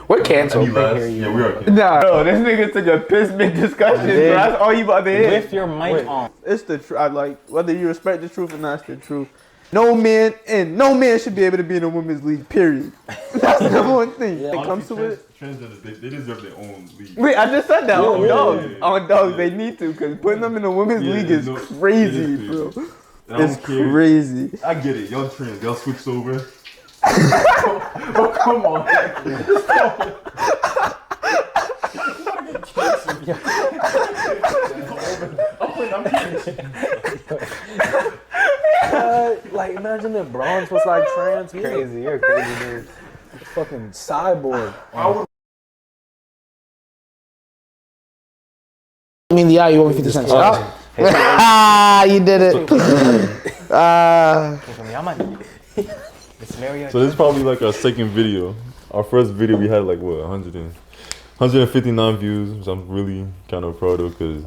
We're canceled. Yeah, we are canceled. Nah, no, this nigga took a piss big discussion, bro. That's all you about to hear. With your mic on. It's the truth. I like whether you respect the truth or not. It's the truth. No man should be able to be in a women's league. Period. That's the number one thing. Yeah, it comes to it. Transgenders, they deserve their own league. Wait, I just said that on dogs. Yeah. On dogs, they need to, because putting them in a women's league is crazy, bro. It's crazy. I get it. Y'all trans. Y'all switched over. Oh, come on. Like, imagine if Bronze was like trans. Crazy, you're crazy, dude. Fucking cyborg. I mean, the eye, you owe me 50 cents. You did it. So this is probably like our second video. Our first video we had like what 159 views, which I'm really kind of proud of because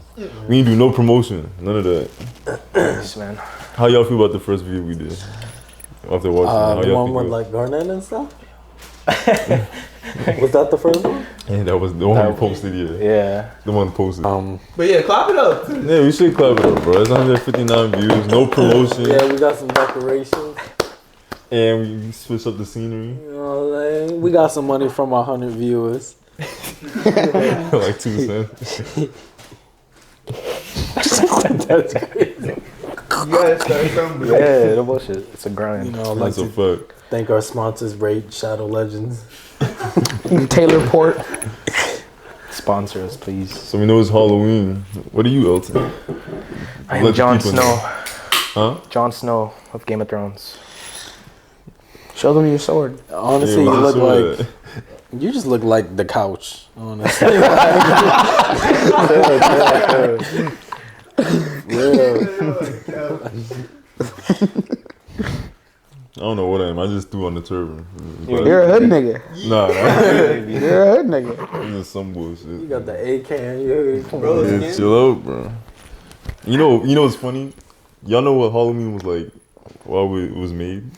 we didn't do no promotion, none of that. Yes, man. How y'all feel about the first video we did? After watching the one with like Garnett and stuff? Was that the first one? Yeah, that was the one we posted, Yeah. The one posted. But yeah, clap it up. Yeah, we should clap it up, bro. It's 159 views, no promotion. Yeah, we got some decorations. And we switched up the scenery. You know, like, we got some money from our 100 viewers. Like 2 cents. That's crazy. You gotta start something. Yeah, no bullshit. It's a grind. You know, That's a fuck. Thank our sponsors, Raid, Shadow Legends. Taylor Port. Sponsor us, please. So we know it's Halloween. What are you, Elton? I am Jon Snow. Huh? Jon Snow of Game of Thrones. Show them your sword. Honestly, Yeah, you look like... You just look like the couch, honestly. I don't know what I am. I just threw on the turban. You're a hood nigga. Nah. You're a hood nigga. This is some bullshit. You got the AK in you. Bro, Yeah, chill out, bro. You know what's funny? Y'all know what Halloween was like while it was made?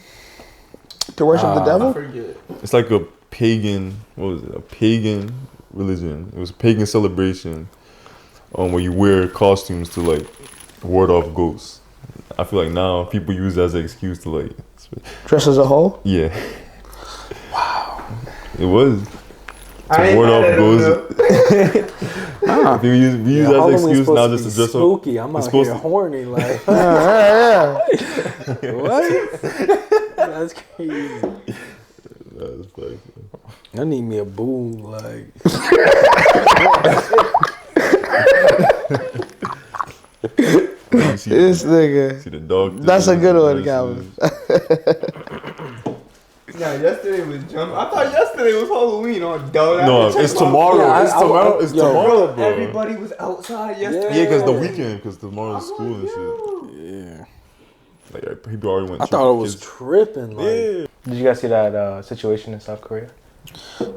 To worship the devil? I forget. It's like a pagan, what was it? A pagan religion. It was a pagan celebration where you wear costumes to like ward off ghosts. I feel like now people use that as an excuse to like Dress as a whole? Yeah. Wow. It was. To ward off ghosts. We use that as an excuse now just to dress up. Spooky. I'm out here horny like. What? That's crazy. That's funny. I need me a boo, like. This nigga. See the dog. That's a good one, Calvin. Nah, yesterday was jump. I thought yesterday was Halloween on dog. No, it's tomorrow. It's tomorrow. It's tomorrow, bro. Everybody was outside yesterday. Yeah, because the weekend, because tomorrow's school and shit. Yeah. Like people already went. I thought it was tripping. Like. Yeah. Did you guys see that situation in South Korea?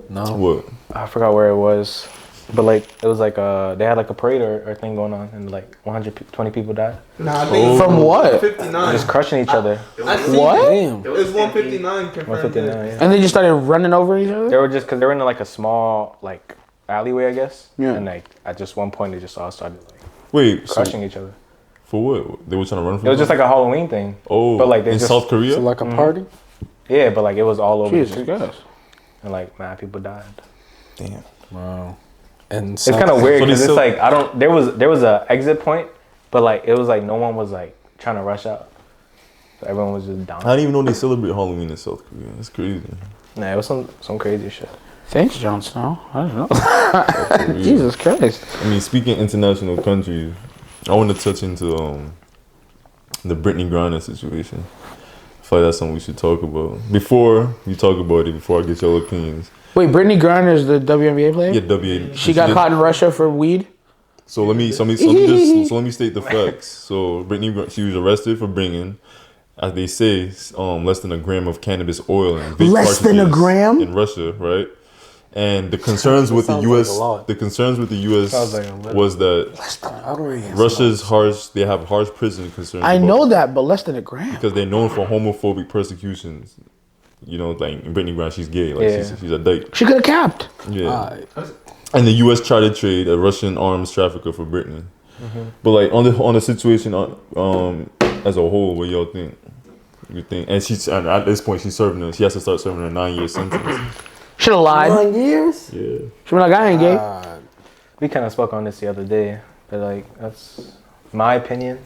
No. What? I forgot where it was. But like it was like they had like a parade or thing going on and like 120 people died. Nah, from what? 59. Just crushing each other. What? Damn. It was 159 confirmed. 159, yeah. And they just started running over each other? They were just because they were in like a small like alleyway, I guess. Yeah. And like at just one point they just all started like Wait, crushing each other. For what? They were trying to run from It was just like a Halloween thing. Oh, but like they in just, South Korea? So like a party? Yeah, but like it was all over Jesus the streets. Christ. And like mad people died. Damn. Wow. And It's kind of weird So they because it's still- like there was a exit point, but like it was like no one was like trying to rush out. So everyone was just down. I didn't even know they celebrate Halloween in South Korea. That's crazy. Nah, it was some crazy shit. Thanks, Jon Snow. I don't know. Jesus Christ. I mean, speaking international countries, I want to touch into the Brittany Griner situation. I feel like that's something we should talk about. Before we talk about it, before I get your opinions. Wait, Brittany Griner is the WNBA player? Yeah, WNBA. She got caught in Russia for weed? So let me state the facts. So Brittany, she was arrested for bringing, as they say, less than a gram of cannabis oil and vape Less than a cartridges gram? in Russia, right? And the concerns with the U.S. Was that Russia's harsh. They have harsh prison concerns. I know that, but less than a gram. Because they're known for homophobic persecutions. you know, like Brittany Griner, she's gay, like Yeah. she's a dyke. She could have capped. Yeah. And the U.S. tried to trade a Russian arms trafficker for Brittany. But like on the situation as a whole, what y'all think? You think? And and at this point, she has to start serving a 9-year sentence. Should have lied. 9 years? Yeah. She be like, I ain't gay. We kind of spoke on this the other day, but like that's my opinion.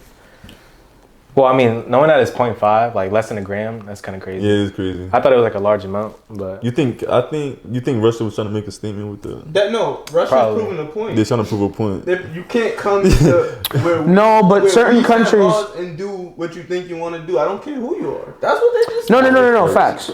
Well, I mean, knowing that it's 0.5, like less than a gram, that's kind of crazy. Yeah, it's crazy. I thought it was like a large amount, but You think Russia was trying to make a statement with the? That no, Russia's Probably. proving a point. They're trying to prove a point. You can't come to where No, but where certain we set countries- laws and do what you think you want to do. I don't care who you are. That's what they just No. Facts.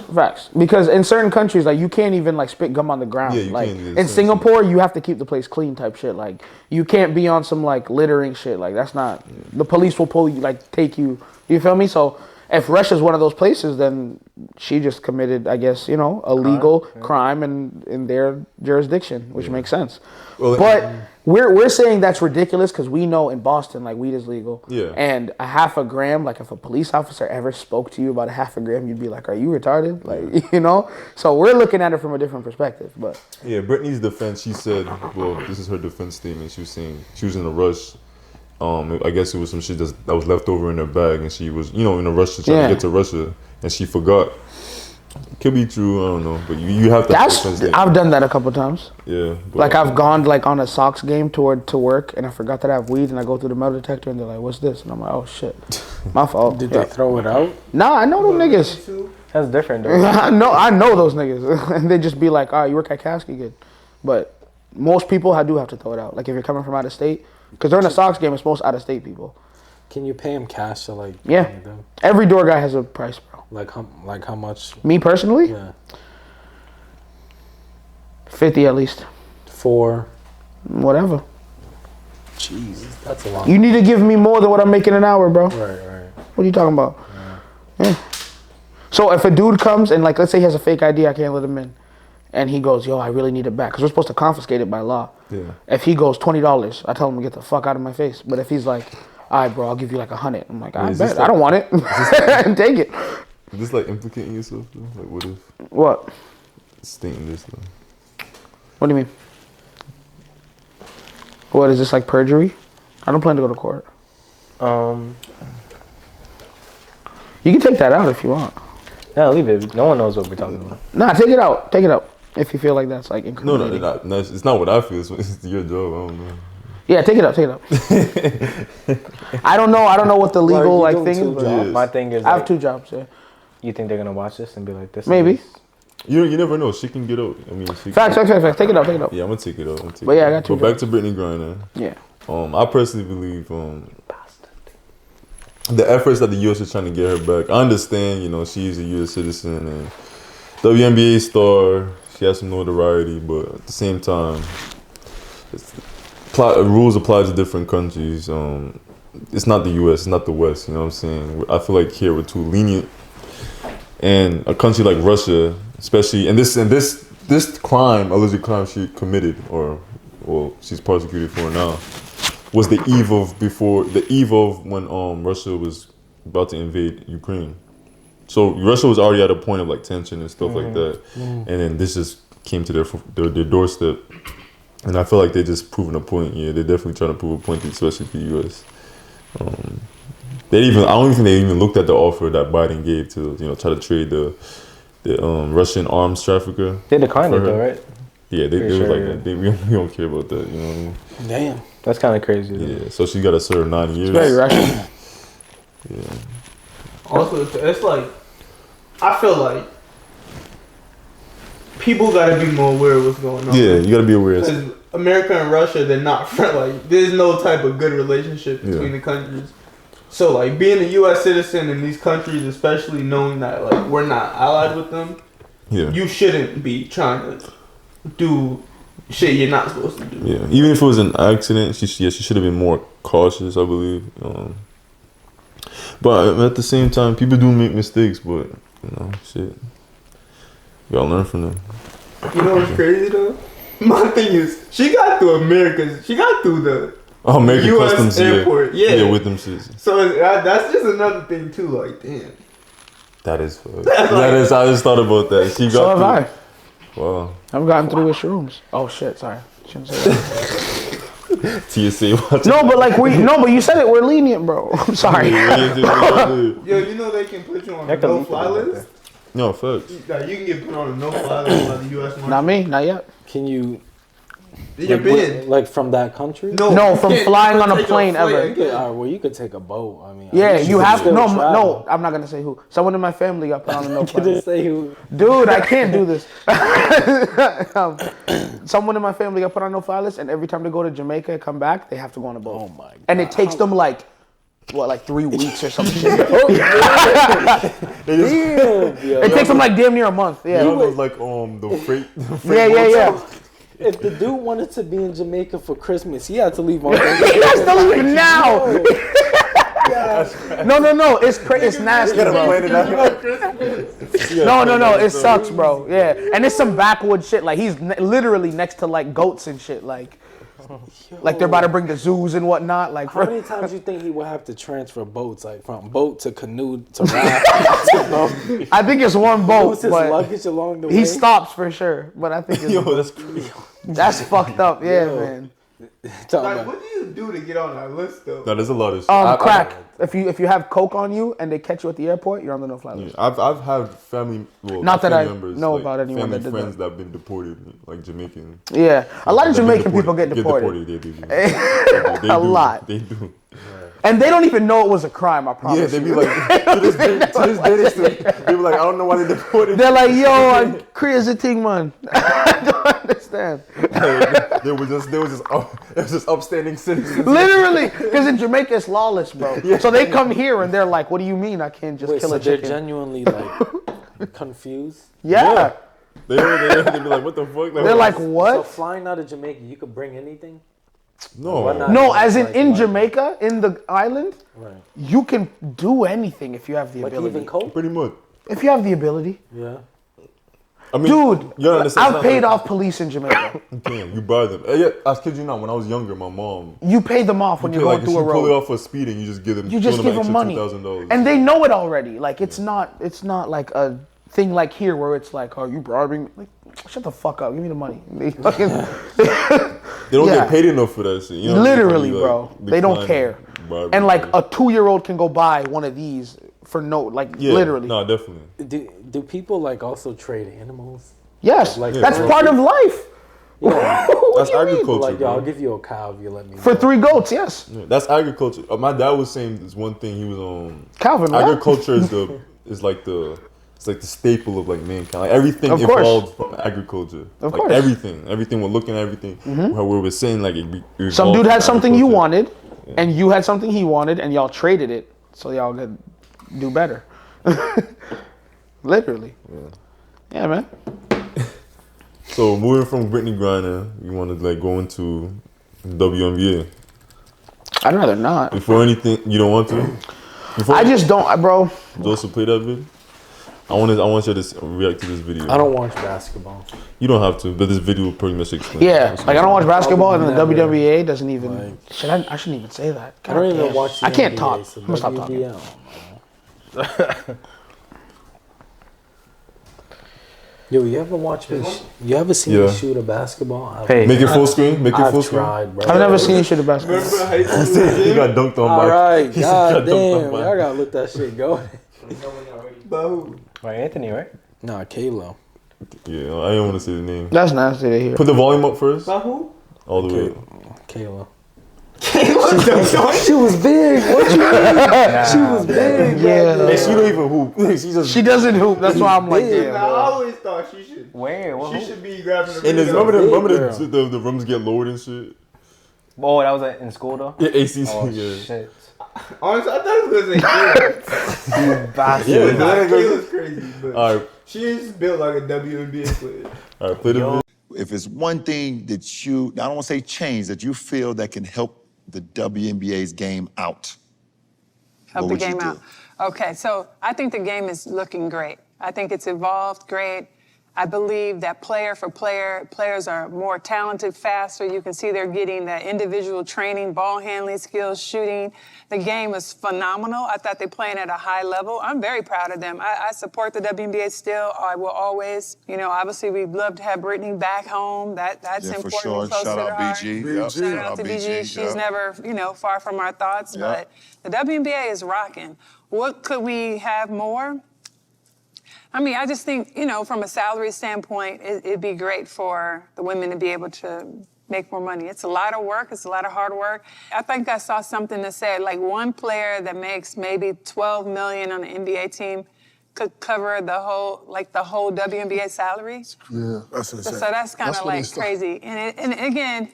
Because in certain countries, like you can't even like spit gum on the ground. Yeah, you like can't do in the same Singapore, you have to keep the place clean type shit. Like you can't be on some like littering shit. Like that's not. The police will pull you, like take you. You feel me? So if Russia's one of those places, then she just committed, I guess, you know, a legal crime in their jurisdiction, which makes sense. Well, But we're saying that's ridiculous because we know in Boston, like, weed is legal. Yeah. And a half a gram, like, if a police officer ever spoke to you about a half a gram, you'd be like, are you retarded? Like, you know? So we're looking at it from a different perspective. But Yeah, Brittany's defense, she said, well, this is her defense statement. She was saying she was in a rush. I guess it was some shit that was left over in her bag, and she was, you know, in a rush to try to get to Russia, and she forgot. It could be true, I don't know, but you have to. I've done that a couple times. Yeah. But, Like I've gone like on a Sox game to work, and I forgot that I have weed, and I go through the metal detector, and they're like, "What's this?" And I'm like, "Oh shit, my fault." Did they throw it out? Nah, I know them niggas. that's different though. I know those niggas, and they just be like, "Oh, you work at Kasky, good." But most people do have to throw it out. Like if you're coming from out of state, because during a Sox game, it's most out of state people. Can you pay him cash to like? Yeah. pay them? Every door guy has a price, bro. Like how much? Me personally, Yeah. 50 at least, 4. whatever. Jesus, that's a lot. You need to give me more than what I'm making an hour, bro. Right. What are you talking about? Yeah. So if a dude comes and like, let's say he has a fake ID, I can't let him in. And he goes, yo, I really need it back. Because we're supposed to confiscate it by law. Yeah. If he goes $20, I tell him to get the fuck out of my face. But if he's like, all right, bro, I'll give you like 100. I'm like, I is this bet. I don't want it. Take it. Is this like implicating yourself, though? Like, what if What? stating this, though? What do you mean? What, is this like perjury? I don't plan to go to court. You can take that out if you want. Yeah, leave it. No one knows what we're talking about. Nah, take it out. Take it out. If you feel like that's like incriminating. No, it's not what I feel. It's your job. I don't know. Yeah, take it out. Take it out. I don't know what the legal like thing is. But My thing is, I have like, 2 jobs. Yeah. you think they're gonna watch this and be like, this? Maybe. is- You never know. She can get out. I mean, Facts. Take it out. Yeah, I'm gonna take it out. But yeah, I got 2 But back jobs. to Brittany Griner. Yeah. I personally believe the efforts that the U.S. is trying to get her back. I understand, you know, she's a U.S. citizen and WNBA star. She has some notoriety, but at the same time, rules apply to different countries. It's not the U.S. It's not the West. You know what I'm saying? I feel like here we're too lenient, and a country like Russia, especially, and this alleged crime she committed, or well, she's prosecuted for now, was the eve of when Russia was about to invade Ukraine. So Russia was already at a point of like tension and stuff like that, and then this just came to their doorstep, and I feel like they're just proving a point. Yeah, they're definitely trying to prove a point, especially for the U.S. I don't even think they even looked at the offer that Biden gave to try to trade the Russian arms trafficker. They declined it for her. though, right? Yeah, they Pretty were sure, like, we don't care about that. You know what I mean? Damn. That's kind of crazy. Though. Yeah, so she got to serve 9 years. Very rational. Yeah. Also, it's like, I feel like people gotta be more aware of what's going on. Yeah, you got to be aware. Because America and Russia, they're not friends. Like, there's no type of good relationship between the countries. So, like, being a U.S. citizen in these countries, especially knowing that, like, we're not allied with them, you shouldn't be trying to do shit you're not supposed to do. Yeah, even if it was an accident, she should have been more cautious, I believe. But at the same time, people do make mistakes, but shit, you gotta learn from them. You know what's crazy though? My thing is, she got through the American U.S. customs, airport, yeah, with them shits. So that's just another thing too. Like, damn, That is fucked. That is. I just thought about that. She got. So have I. Wow. I've gotten through with shrooms. Oh shit! Sorry. Shouldn't say that. TSA. No, but like but you said it. We're lenient, bro. I'm sorry. Yo, you know they can put you on a no-fly list. No, facts. You can get put on a no-fly list by the U.S. Marshals. Not me. Not yet. Can you? You're banned. Like from that country? No, from flying on a plane ever. You could take a boat. I mean, Yeah, you have to. No, travel. I'm not gonna say who. Someone in my family got put on a no fly Can list. say who? Dude, I can't do this. Someone in my family got put on no fly list, and every time they go to Jamaica and come back, they have to go on a boat. Oh my god! And it takes them like 3 weeks or some shit. It takes them like damn near a month. Yeah. You know those like the freight. Yeah. If the dude wanted to be in Jamaica for Christmas, he had to leave on He has to leave now. No. It's nasty, bro. No. It sucks, bro. Yeah, and it's some backwoods shit. Like he's literally next to like goats and shit. Like they're about to bring the zoos and whatnot. Like how many times do you think he would have to transfer boats, like from boat to canoe to raft? I think it's one boat, What's his but luggage along the way? he stops for sure. But I think it's That's crazy. that's fucked up. Yeah, man. Like, what do you do to get on that list, though? No, there's a lot of shit. Crack. If you have coke on you and they catch you at the airport, you're on the no-fly list. I've had family. Well, Not that I members, know like, about anyone family that did friends that have been deported, like Jamaican. Yeah, a lot of They've been Jamaican people get deported. They do. A lot. They do. And they don't even know it was a crime, I promise. Yeah, they be like, to this day, they be like, I don't know why they deported. They're like, yo, crazy thing, man. I don't understand. There was just upstanding citizens. Literally, because in Jamaica it's lawless, bro. Yeah. So they come here and they're like, what do you mean I can't just kill a chicken? They're genuinely like confused. Yeah. They be like, what the fuck? They're like, So what? flying out of Jamaica, you could bring anything? No. No, as in Jamaica, in the island, Right. you can do anything if you have the Like ability. even coke? Pretty much. If you have the ability. Yeah. I mean, Dude, you understand, I've paid off police in Jamaica. Damn, you buy them. Yeah, I kid you not. When I was younger, my mom. You pay them off when you're going through a If you pull it road. off for speeding, you just give them. You just give them money, $2,000. and they know it already. Like it's not like a thing like here where it's like, are you bribing me? Like, shut the fuck up. Give me the money. They don't Yeah. get paid enough for that shit. You know Literally, what I mean? bro. They don't care. And like a 2-year-old can go buy one of these for literally. No, definitely. Do people like also trade animals? Yes, Like, that's part of life. Yeah. That's agriculture. Like, yo, bro. I'll give you a cow if you let me. For 3 goats, yes. Yeah, that's agriculture. My dad was saying this one thing. He was Calvin, what? agriculture is like the staple of like mankind. Like everything Of course. evolved from agriculture. Of like course. everything we're looking at everything. Where we were saying like it Some evolved dude from had something you agriculture. wanted, and you had something he wanted, and y'all traded it, so y'all could do better. Literally. Yeah, man. So moving from Brittany Griner, you want to like go into WNBA. I'd rather not. Before anything, you don't want to. I just don't, bro. Joseph play that vid. I want you to react to this video. I don't watch basketball. You don't have to, but this video will pretty much explain. Yeah, like I don't watch basketball, and the Never. WNBA doesn't even. Like- I shouldn't even say that. I don't God even damn. watch. The I can't NBA, talk. So I'm gonna stop talking. WNBA, I don't know. Yo, you ever watch me? You ever seen Yeah. me shoot a basketball? Hey. Make it full screen. Make it full I've screen. tried, bro. I've never seen you shoot a basketball. Remember high school? You got dunked on All by. right, He said got god dunked damn, on by- I gotta let that shit go. By who? Right, Anthony, right? Nah, Kalo. Yeah, I didn't want to say the name. That's nasty to hear. Put the volume up first. By who? All the way. Kalo. She was big. What you mean? She was big. Yeah. Hey, she don't even hoop. She just. She doesn't hoop. That's why I'm like, Yeah. yeah. I always thought she should. Where? What? She should be grabbing the And there's, video. remember Big the rooms get lowered and shit. Oh, that was in school though. Yeah, ACC. Oh yeah. shit. Honestly, I thought it was gonna say Kayla. Yeah, Nah, that goes- Kayla's crazy, but All right, she is built like a WNBA player. all right. Play the video. If it's one thing that you, I don't want to say change, that you feel that can help the WNBA's game out. Help What the would you game do? out. Okay, so I think the game is looking great. I think it's evolved great. I believe that player for player, players are more talented, faster. You can see they're getting that individual training, ball handling skills, shooting. The game is phenomenal. I thought they're playing at a high level. I'm very proud of them. I support the WNBA still. I will always, obviously we'd love to have Brittany back home. That's important. For sure. Close Shout to the out heart. BG. Yep. Shout out to BG. She's never, far from our thoughts. Yep. But the WNBA is rocking. What could we have more? I mean, I just think, from a salary standpoint, it'd be great for the women to be able to make more money. It's a lot of work. It's a lot of hard work. I think I saw something that said, like, one player that makes maybe $12 million on the NBA team could cover the whole WNBA salary. Yeah, that's insane. So that's kind of like crazy. And again,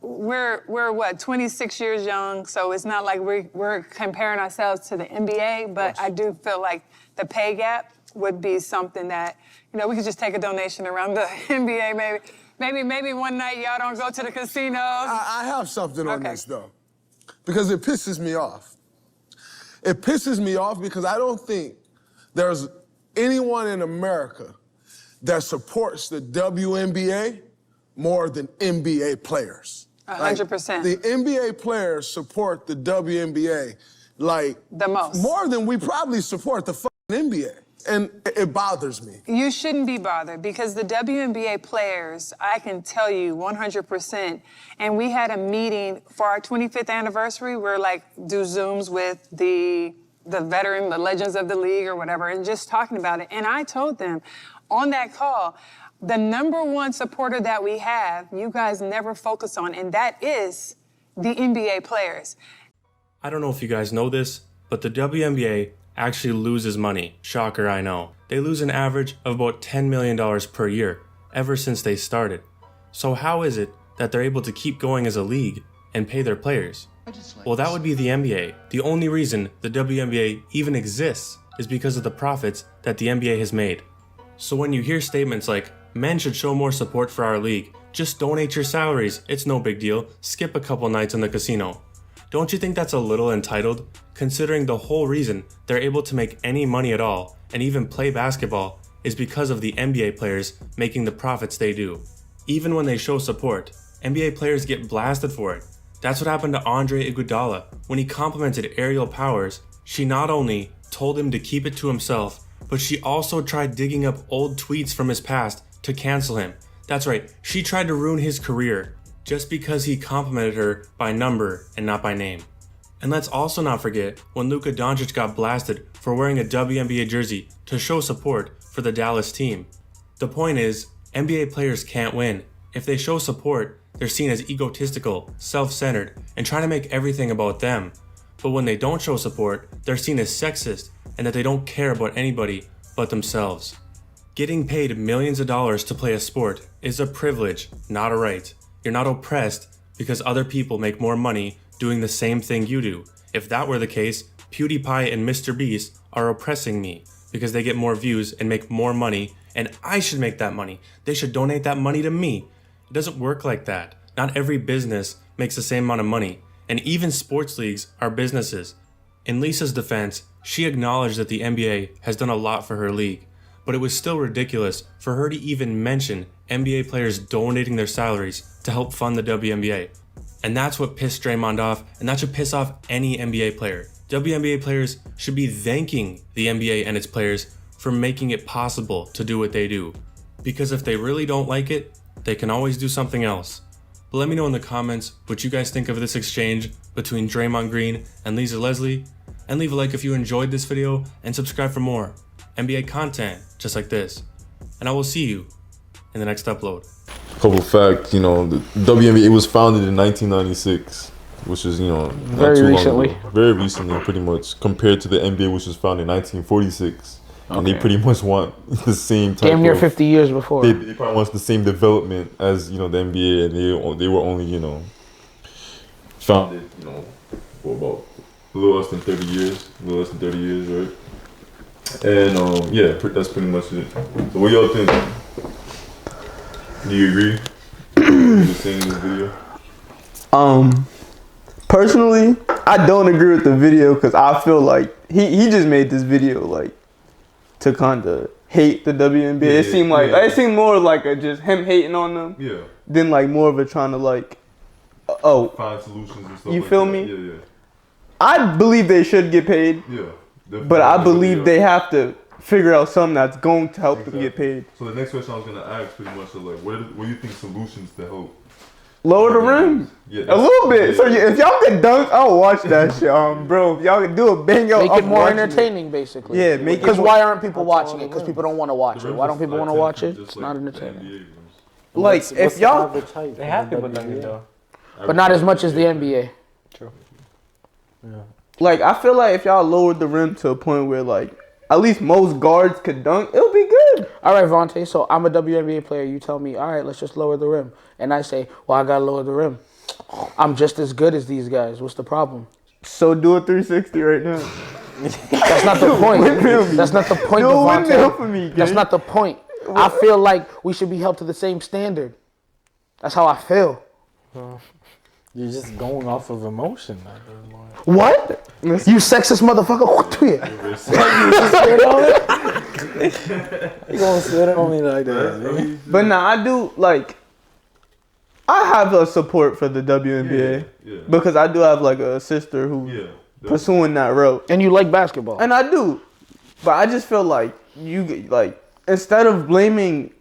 we're what, 26 years young, so it's not like we're comparing ourselves to the NBA, but I do feel like the pay gap would be something that, we could just take a donation around the NBA maybe one night y'all don't go to the casinos. I have something on this, though, because it pisses me off. It pisses me off because I don't think there's anyone in America that supports the WNBA more than NBA players. 100%. The NBA players support the WNBA like the most. More than we probably support the fucking NBA. And it bothers me. You shouldn't be bothered because the WNBA players, I can tell you 100%, and we had a meeting for our 25th anniversary. We're do Zooms with the veteran, the legends of the league or whatever, and just talking about it. And I told them on that call, the number one supporter that we have, you guys never focus on, and that is the NBA players. I don't know if you guys know this, but the WNBA actually loses money. Shocker, I know. They lose an average of about $10 million per year ever since they started. So how is it that they're able to keep going as a league and pay their players? Well, that would be the NBA. The only reason the WNBA even exists is because of the profits that the NBA has made. So when you hear statements like, men should show more support for our league, just donate your salaries, it's no big deal, skip a couple nights in the casino. Don't you think that's a little entitled, considering the whole reason they're able to make any money at all and even play basketball is because of the NBA players making the profits they do? Even when they show support, NBA players get blasted for it. That's what happened to Andre Iguodala. When he complimented Ariel Powers, she not only told him to keep it to himself, but she also tried digging up old tweets from his past to cancel him. That's right, she tried to ruin his career just because he complimented her by number and not by name. And let's also not forget when Luka Doncic got blasted for wearing a WNBA jersey to show support for the Dallas team. The point is, NBA players can't win. If they show support, they're seen as egotistical, self-centered, and trying to make everything about them. But when they don't show support, they're seen as sexist and that they don't care about anybody but themselves. Getting paid millions of dollars to play a sport is a privilege, not a right. You're not oppressed because other people make more money doing the same thing you do. If that were the case, PewDiePie and Mr. Beast are oppressing me because they get more views and make more money, and I should make that money. They should donate that money to me. It doesn't work like that. Not every business makes the same amount of money, and even sports leagues are businesses. In Lisa's defense, she acknowledged that the NBA has done a lot for her league, but it was still ridiculous for her to even mention NBA players donating their salaries to help fund the WNBA. And that's what pissed Draymond off, and that should piss off any NBA player. WNBA players should be thanking the NBA and its players for making it possible to do what they do. Because if they really don't like it, they can always do something else. But let me know in the comments what you guys think of this exchange between Draymond Green and Lisa Leslie, and leave a like if you enjoyed this video, and subscribe for more NBA content just like this. And I will see you in the next upload. Couple facts, the WNBA was founded in 1996, which is, not Very too long recently. ago. Very recently, pretty much, compared to the NBA, which was founded in 1946. And they pretty much want the same type Damn near of, 50 years before. They probably want the same development as, the NBA, and they were only, founded, for about a little less than 30 years. Right? And, yeah, that's pretty much it. So what y'all think? Do you agree with seeing this video? Personally, I don't agree with the video because I feel like he just made this video to kind of hate the WNBA. It seemed more like just him hating on them. Yeah. Than like more of a trying to like, find solutions and stuff. You like feel that. me? Yeah. I believe they should get paid. Yeah. But I believe they have to figure out something that's going to help them get paid. So the next question I was gonna ask pretty much is like, what do you think solutions to help? Lower the rim. Yeah, a little bit. So if y'all can dunk, I'll watch that shit. Bro, if y'all can do a bang up, make it more entertaining, basically. Yeah, make it. Because why aren't people watching it? Because people don't want to watch it. Why don't people want to watch it? It's not entertaining. Like if y'all, they have people dunking though, but not as much as the NBA. True. Yeah. Like I feel like if y'all lowered the rim to a point where like at least most guards could dunk, it'll be good. All right, Vontae. So I'm a WNBA player. You tell me, all right, let's just lower the rim, and I say, well, I gotta lower the rim. I'm just as good as these guys. What's the problem? So do a 360 right now. That's not the point. That's not the point, Vontae. For me, that's not the point. I feel like we should be held to the same standard. That's how I feel. You're just going off of emotion. What? You sexist motherfucker. What do you? You gonna sit on me like that? But nah, I do like. I have a support for the WNBA because I do have like a sister who pursuing that route. And you like basketball. And I do, but I just feel like you like instead of blaming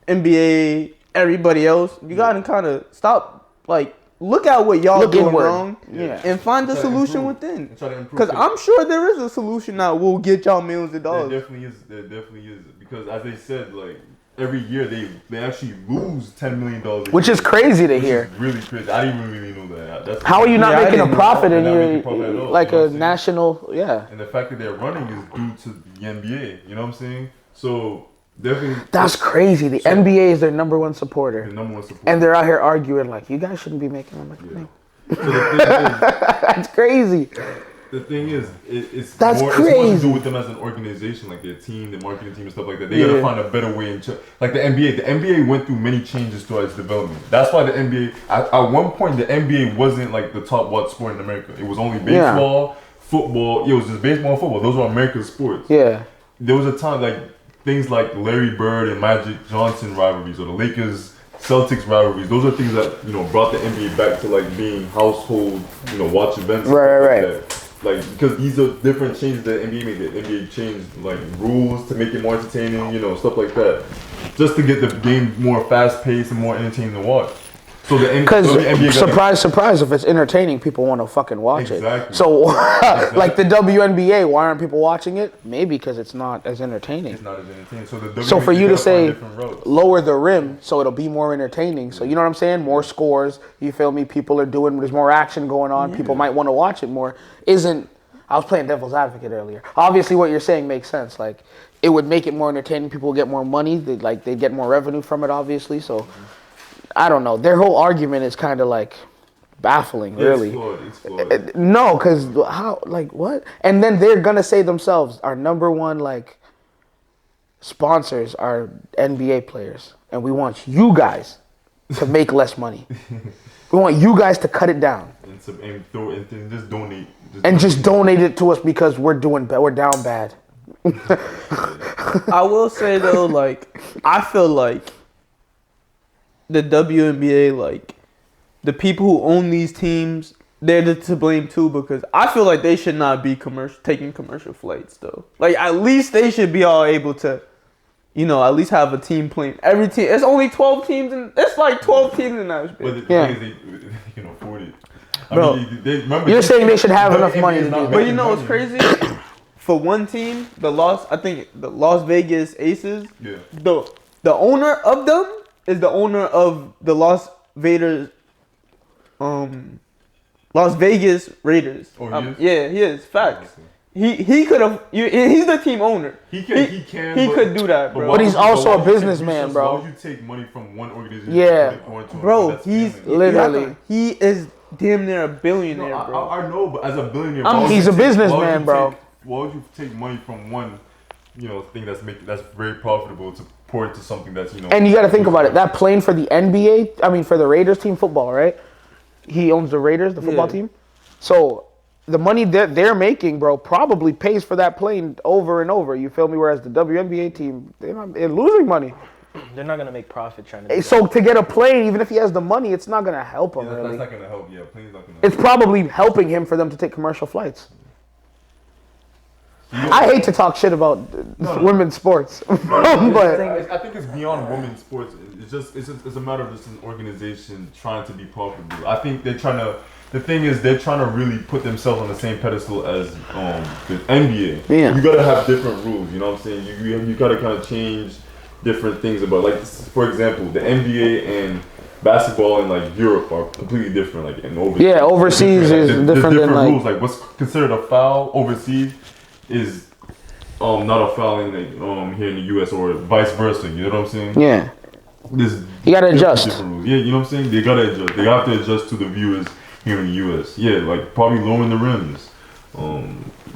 NBA, everybody else, you gotta kind of stop like. Look at what y'all doing wrong and find the solution within. Because I'm sure there is a solution that will get y'all millions of dollars. There definitely is. Because as they said, like every year they actually lose $10 million. Which is crazy to hear. Really crazy. I didn't even really know that. How are you not making a profit in your like a national? And the fact that they're running is due to the NBA. You know what I'm saying? So. Definitely. That's crazy. The NBA is their number one supporter. And they're out here arguing like, you guys shouldn't be making that much money. So that's crazy. The thing is, it's that's more, crazy. It's more to do with them as an organization, like their team, the marketing team and stuff like that. They gotta find a better way. Like the NBA went through many changes throughout its development. That's why the NBA, at one point, the NBA wasn't like the top watched sport in America. It was only baseball, football. It was just baseball and football. Those were America's sports. Yeah. There was a time like, things like Larry Bird and Magic Johnson rivalries or the Lakers Celtics rivalries, those are things that, you know, brought the NBA back to like being household, you know, watch events. Right. Like, because these are different changes that NBA made. The NBA changed like rules to make it more entertaining, you know, stuff like that. Just to get the game more fast paced and more entertaining to watch. So because surprise, if it's entertaining, people want to fucking watch it. So, like the WNBA, why aren't people watching it? Maybe because it's not as entertaining. It's not as entertaining. So for you to say lower the rim, so it'll be more entertaining. So you know what I'm saying? More scores. You feel me? People are doing. There's more action going on. People might want to watch it more. I was playing devil's advocate earlier. Obviously, what you're saying makes sense. Like it would make it more entertaining. People would get more money. They'd get more revenue from it. Obviously, so. I don't know. Their whole argument is kind of like baffling, really. It's flawed. No, because how? Like what? And then they're gonna say themselves, our number one like sponsors are NBA players, and we want you guys to make less money. We want you guys to cut it down and just donate. Just donate it to us because we're down bad. I will say though, like I feel like. The WNBA, like the people who own these teams, they're to blame too because I feel like they should not be taking commercial flights though. Like at least they should be all able to, you know, at least have a team playing. Every team, it's only 12 teams and it's like 12 teams in that. But the thing is, they can afford it. Bro, you're saying they should have enough money to do that. But you know what's crazy? For one team, the Las Vegas Aces. Yeah. The owner of them. Is the owner of the Las Vegas Raiders. Oh, he is? Yeah, he is. Facts. He could have. He's the team owner. He could do that, bro. But he's also a businessman, bro. Why would you take money from one organization? Yeah, bro. He's literally. He is damn near a billionaire, bro. I know, but as a billionaire, he's a businessman, bro. Why would you take money from one, you know, thing that's very profitable to pour into something that's, you know. And you got to think about it. That plane for the NBA, I mean for the Raiders team football, right? He owns the Raiders, the football team. So the money that they're making, bro, probably pays for that plane over and over. You feel me? Whereas the WNBA team, they're losing money. They're not gonna make profit trying to do So that. to get a plane, even if he has the money, it's not gonna help him really. That's not gonna help. Yeah, plane's not gonna. It's probably helping him for them to take commercial flights. I hate to talk shit about women's sports, but I think it's beyond women's sports. It's a matter of just an organization trying to be profitable. I think they're trying to. The thing is, they're trying to really put themselves on the same pedestal as the NBA. Yeah. You gotta have different rules. You know what I'm saying? You gotta kind of change different things about, like, for example, the NBA and basketball in like Europe are completely different. Like in overseas. Yeah, overseas is different than like rules. Like what's considered a foul overseas is not a foul in here in the US or vice versa. You know what I'm saying? Yeah. You gotta adjust. Yeah, you know what I'm saying? They gotta adjust. They have to adjust to the viewers here in the US. Yeah, like probably lowering the rims.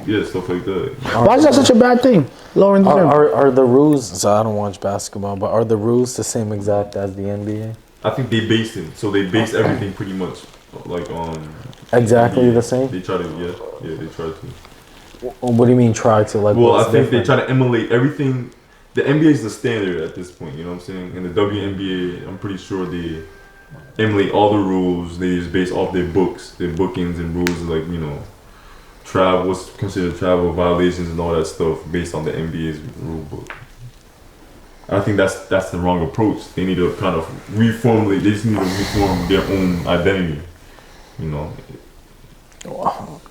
Yeah, stuff like that. Why is that such a bad thing? Lowering the rim. Are the rules? So I don't watch basketball, but are the rules the same exact as the NBA? I think they base it. So they base everything pretty much like on exactly the same. They try to they try to. What do you mean try to? Like, well, I think they try to emulate everything. The NBA is the standard at this point, you know what I'm saying? And the WNBA, I'm pretty sure they emulate all the rules. They just base off their books, their bookings and rules, like, you know, travel, what's considered travel violations and all that stuff based on the NBA's rule book. I think that's the wrong approach. They need to kind of reformulate. They just need to reform their own identity, you know.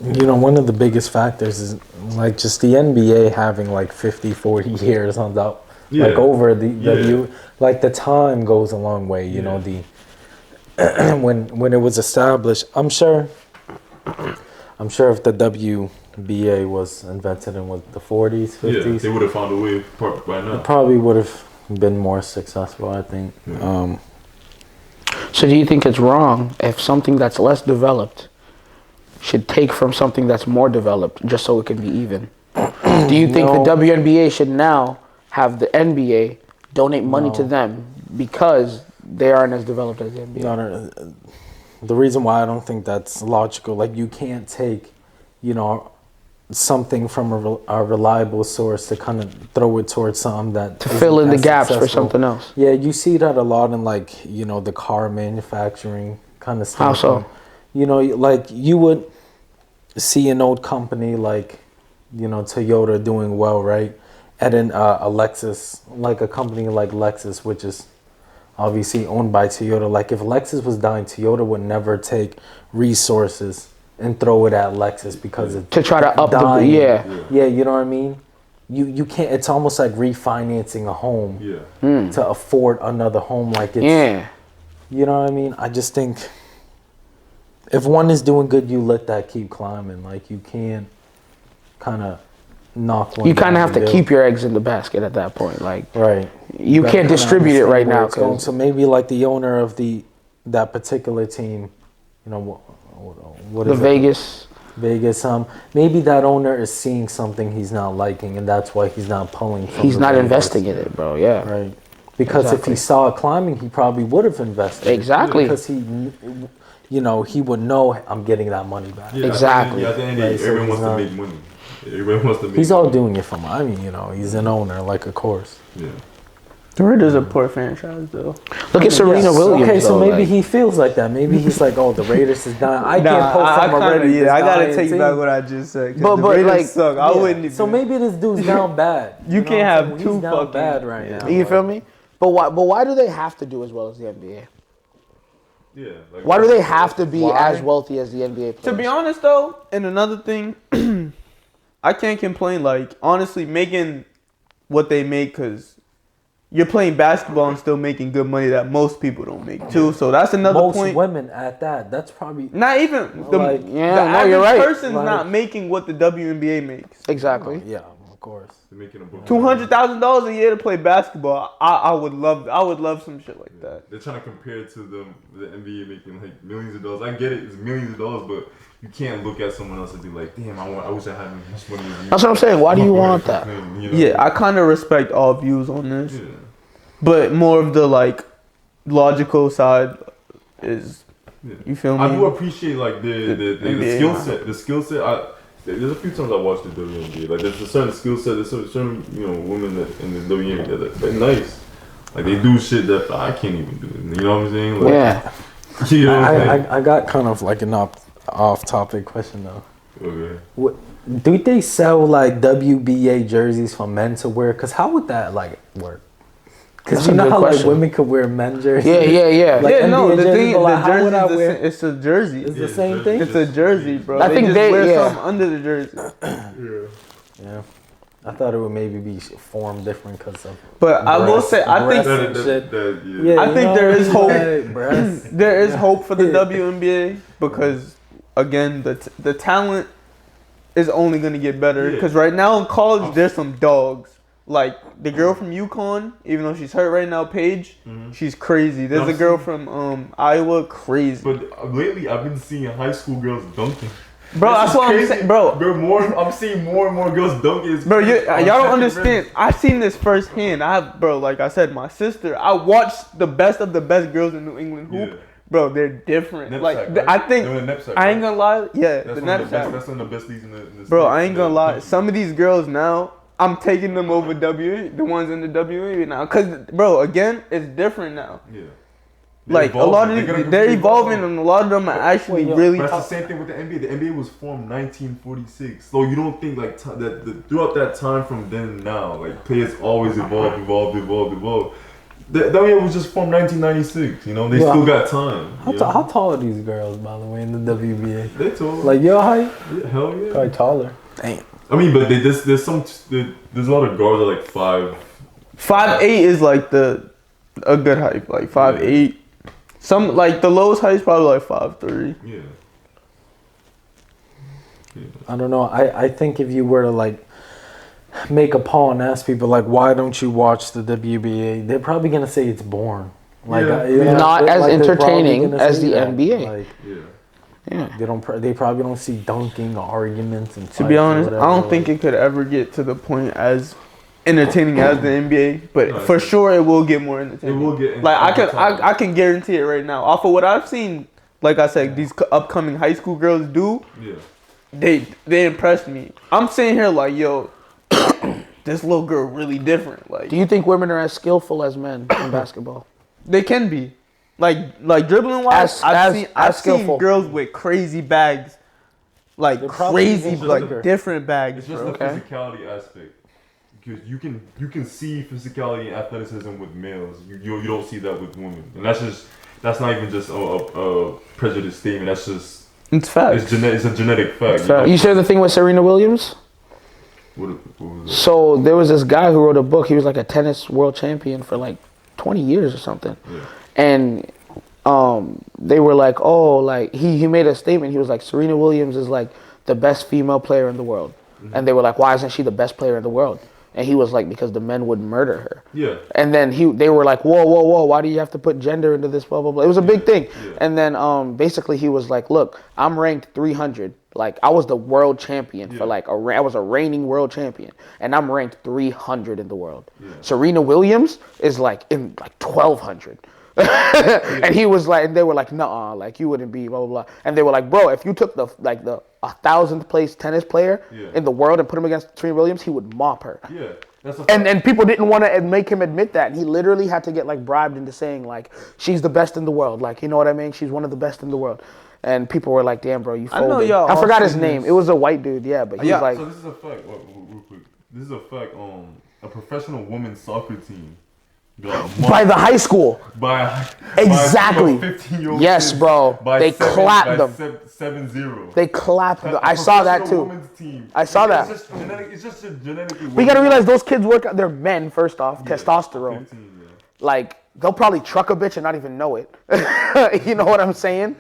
You know, one of the biggest factors is like just the NBA having like 50, 40 years on that, like over the like the time goes a long way. You know, the when it was established, I'm sure if the WNBA was invented in what, the 40s, 50s, they would have found a way by now. It probably would have been more successful, I think. So do you think it's wrong if something that's less developed should take from something that's more developed just so it can be even? Do you think the WNBA should now have the NBA donate money to them because they aren't as developed as the NBA? No. The reason why I don't think that's logical, like you can't take, you know, something from a reliable source to kind of throw it towards something that to fill in the gaps for something else. Yeah, you see that a lot in like, you know, the car manufacturing kind of stuff. How so? You know, like you would see an old company like, you know, Toyota doing well, right? And then a Lexus, like a company like Lexus, which is obviously owned by Toyota. Like if Lexus was dying, Toyota would never take resources and throw it at Lexus because it's to try to up dying. Yeah, you know what I mean? You can't. It's almost like refinancing a home to afford another home. Like it's you know what I mean? I just think if one is doing good, you let that keep climbing. Like you can't kind of knock one. You kind of have to keep your eggs in the basket at that point. Like you gotta can't distribute it right now. So maybe like the owner of that particular team, you know, what is Vegas. Maybe that owner is seeing something he's not liking, and that's why he's not pulling from. He's not investing in it, bro. Yeah, right. Because if he saw it climbing, he probably would have invested. Exactly. Because he, you know, he would know I'm getting that money back. Yeah, exactly. At the end of the day, everyone wants to make money. Everyone wants to make. He's all doing it for money. I mean, you know, he's an owner, like of course. Yeah. The Raiders are a poor franchise, though. Look at Serena Williams. Okay, so though, maybe he feels like that. Maybe he's like, "Oh, the Raiders is dying. I can't post them already." Yeah, I gotta take back what I just said. But the Raiders like, suck. I wouldn't. So maybe this dude's down bad. You can't have two he's down fucking bad right now. You feel me? But why do they have to do as well as the NBA? Yeah. Like, Why do they have to be as wealthy as the NBA players? To be honest, though, and another thing, I can't complain. Like honestly, making what they make, because you're playing basketball and still making good money that most people don't make too. So that's another point. Most women at that. That's probably not even the like, average you're right. person's Like, not making what the WNBA makes. Exactly. Yeah, of course. They're making a book. $200,000 a year to play basketball. I would love some shit like that. They're trying to compare it to the NBA making like millions of dollars. I get it, it's millions of dollars, but you can't look at someone else and be like, damn, I wish I had as much money as you. That's what I'm saying. Why do you want that? You know? Yeah, I kind of respect all views on this. Yeah. But more of the like logical side is You feel me? I do appreciate like the skill set. The skill set. There's a few times I watched the WNBA. Like there's a certain skill set. There's certain women that in the WNBA they're nice. Like they do shit that I can't even do. You know what I'm saying? Like, yeah. You know I got kind of like an off-topic question though. Okay. Do they sell like WBA jerseys for men to wear? Cause how would that like work? Cause you know how like women could wear men's jerseys. Yeah. Like, yeah, no, the jerseys, thing, like, the jersey, it's a jersey. It's the same thing. It's a jersey, bro. I think they wear yeah. something under the jersey. Yeah. I thought it would maybe be formed different because of. But I will say, I think there is hope. There is hope for the WNBA because, again, the talent is only going to get better. Because right now in college, there's some dogs. Like the girl from UConn, even though she's hurt right now, Paige, she's crazy. There's a girl from Iowa, crazy. But lately, I've been seeing high school girls dunking. Bro, that's what I'm saying, bro. I'm seeing more and more girls dunking. Bro, y'all don't understand. I've seen this firsthand. Like I said, my sister. I watched the best of the best girls in New England hoop. Yeah. Bro, they're different. Knapsack, right? I think I ain't gonna lie. Yeah, that's the knapsack. That's one of the best leagues in the bro, I ain't gonna lie. Some of these girls now, I'm taking them over the ones in the WNBA now. Cause, bro, again, it's different now. Yeah. Like a lot of they're evolving, and a lot of them are actually really. But that's the same thing with the NBA. The NBA was formed 1946, so you don't think like that throughout that time from then and now, like players always evolve. The NBA was just formed 1996. You know, they still got time. How tall are these girls, by the way, in the WNBA? They're tall. Like your height? Yeah, hell yeah. Probably taller. Damn. I mean, but there's a lot of guards that are like 5'8" is like a good height, like 5'8". Yeah. Some like the lowest height is probably like 5'3". Yeah. I don't know. I think if you were to like make a poll and ask people like, why don't you watch the WNBA? They're probably gonna say it's boring. Like not as entertaining as the NBA. Like, yeah. They probably don't see dunking or arguments and. To be honest, I don't think it could ever get to the point as entertaining as the NBA, but for sure it will get more entertaining. It will get like I can guarantee it right now. Off of what I've seen, like I said, these upcoming high school girls do. Yeah. They impressed me. I'm sitting here like, yo, this little girl really different. Like, do you think women are as skillful as men in basketball? They can be. Like dribbling wise, I've seen girls with crazy bags, like crazy, like different bags. It's just the physicality aspect. Because you can see physicality and athleticism with males. You don't see that with women, and that's not even just a prejudice statement. That's just it's fact. It's a genetic fact. You share the thing with Serena Williams? What was that? So there was this guy who wrote a book. He was like a tennis world champion for like 20 years or something, and they were like, oh, like he made a statement. He was like, Serena Williams is like the best female player in the world, and they were like, why isn't she the best player in the world? And he was like, because the men would murder her. Yeah. And then they were like, whoa, why do you have to put gender into this, blah, blah, blah. It was a big thing. Yeah. And then basically he was like, look, I'm ranked 300. Like, I was the world champion for like, I was a reigning world champion. And I'm ranked 300 in the world. Yeah. Serena Williams is like in like 1,200. And he was like, and they were like, nuh-uh, like you wouldn't be, blah, blah, blah. And they were like, bro, if you took the 1,000th place tennis player in the world and put him against Serena Williams, he would mop her. Yeah. And people didn't want to make him admit that. And he literally had to get like bribed into saying like, she's the best in the world. Like, you know what I mean? She's one of the best in the world. And people were like, damn, bro, you folded. I know y'all. I forgot his name. It was a white dude, but he was like. So this is a fact, real quick. This is a fact. A professional women's soccer team. By the high school. Exactly. 15-year-old yes, bro. They clapped them. 7-0. They clapped them. I saw that too. I saw that. It's just genetically. We gotta realize those kids work out. They're men, first off. Testosterone. 15, like they'll probably truck a bitch and not even know it. You know what I'm saying?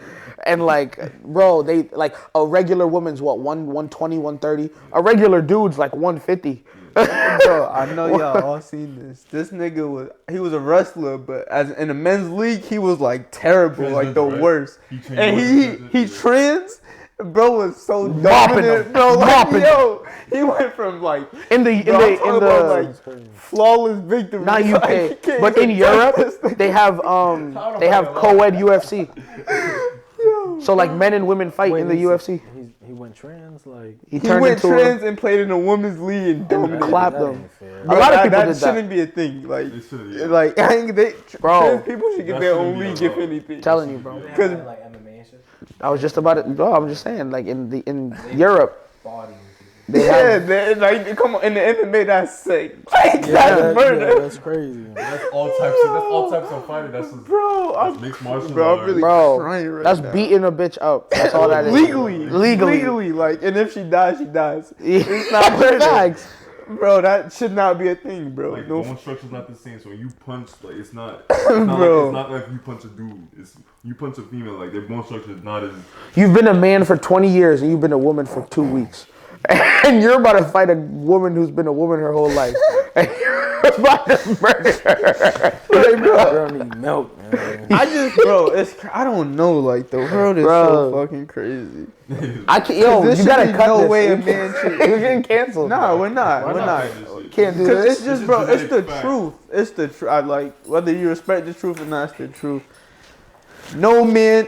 And like, bro, they like a regular woman's what 120, 130. A regular dude's like 150. Bro, I know y'all all seen this. This nigga was a wrestler, but as in a men's league, he was like terrible, like the worst. He trans. Bro was so dominant, bro. Like, yo, he went from like in the flawless victory. Not UK, but in Europe they have co-ed UFC. So like men and women fight in the UFC. He went trans, like He He went trans a, and played in a women's league and dominated. clapped them. A Bro, lot of people that did shouldn't that. be a thing. Like, They should, yeah. like I think Bro. trans people should get That their shouldn't own be league allowed. if anything. Telling you, bro. Because like MMA and shit. I was just about it. Bro, I'm just saying, like in Europe, they yeah, have, like come on, in the MMA that's sick. Like that's murder. Yeah, that's crazy. That's all types of fighting. That's Bro, that's mixed martial bro, I'm arts. really bro, crying right that's now. beating a bitch up. That's all that is. Legally, like, and if she dies, she dies. It's not facts. Bro, that should not be a thing, bro. Like No, bone structure's not the same. So when you punch, like it's not, Bro. it's not like you punch a dude. It's you punch a female. Like their bone structure is not as. You've been a man for 20 years and you've been a woman for 2 weeks. And you're about to fight a woman who's been a woman her whole life. And you're about to murder her. Like, bro, Girl need milk, man. I don't know, like, the world is Bro. so fucking crazy. I can't, yo, This you should gotta be cut no this. way a man should. You're getting canceled. Nah, we're not. We're not. Can't do Because this. it's just, This bro, is it's the fact. truth. It's the truth. I like, whether you respect the truth or not, it's the truth. No man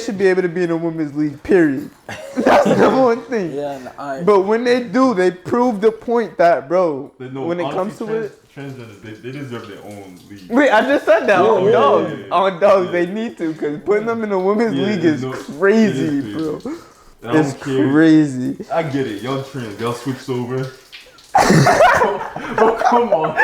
should be able to be in a women's league, period. That's the number one thing. Yeah, and But when they do, they prove the point that, bro, No, when it comes honestly, to it. transgenders, they deserve their own league. Wait, I just said that on yeah, dogs. yeah, yeah. On dogs, Yeah. they need to, because putting them in a women's Yeah, league is no, crazy, it is bro. crazy. And I It's don't care. crazy. I get it. Y'all trans. Y'all switched over. Oh, come on.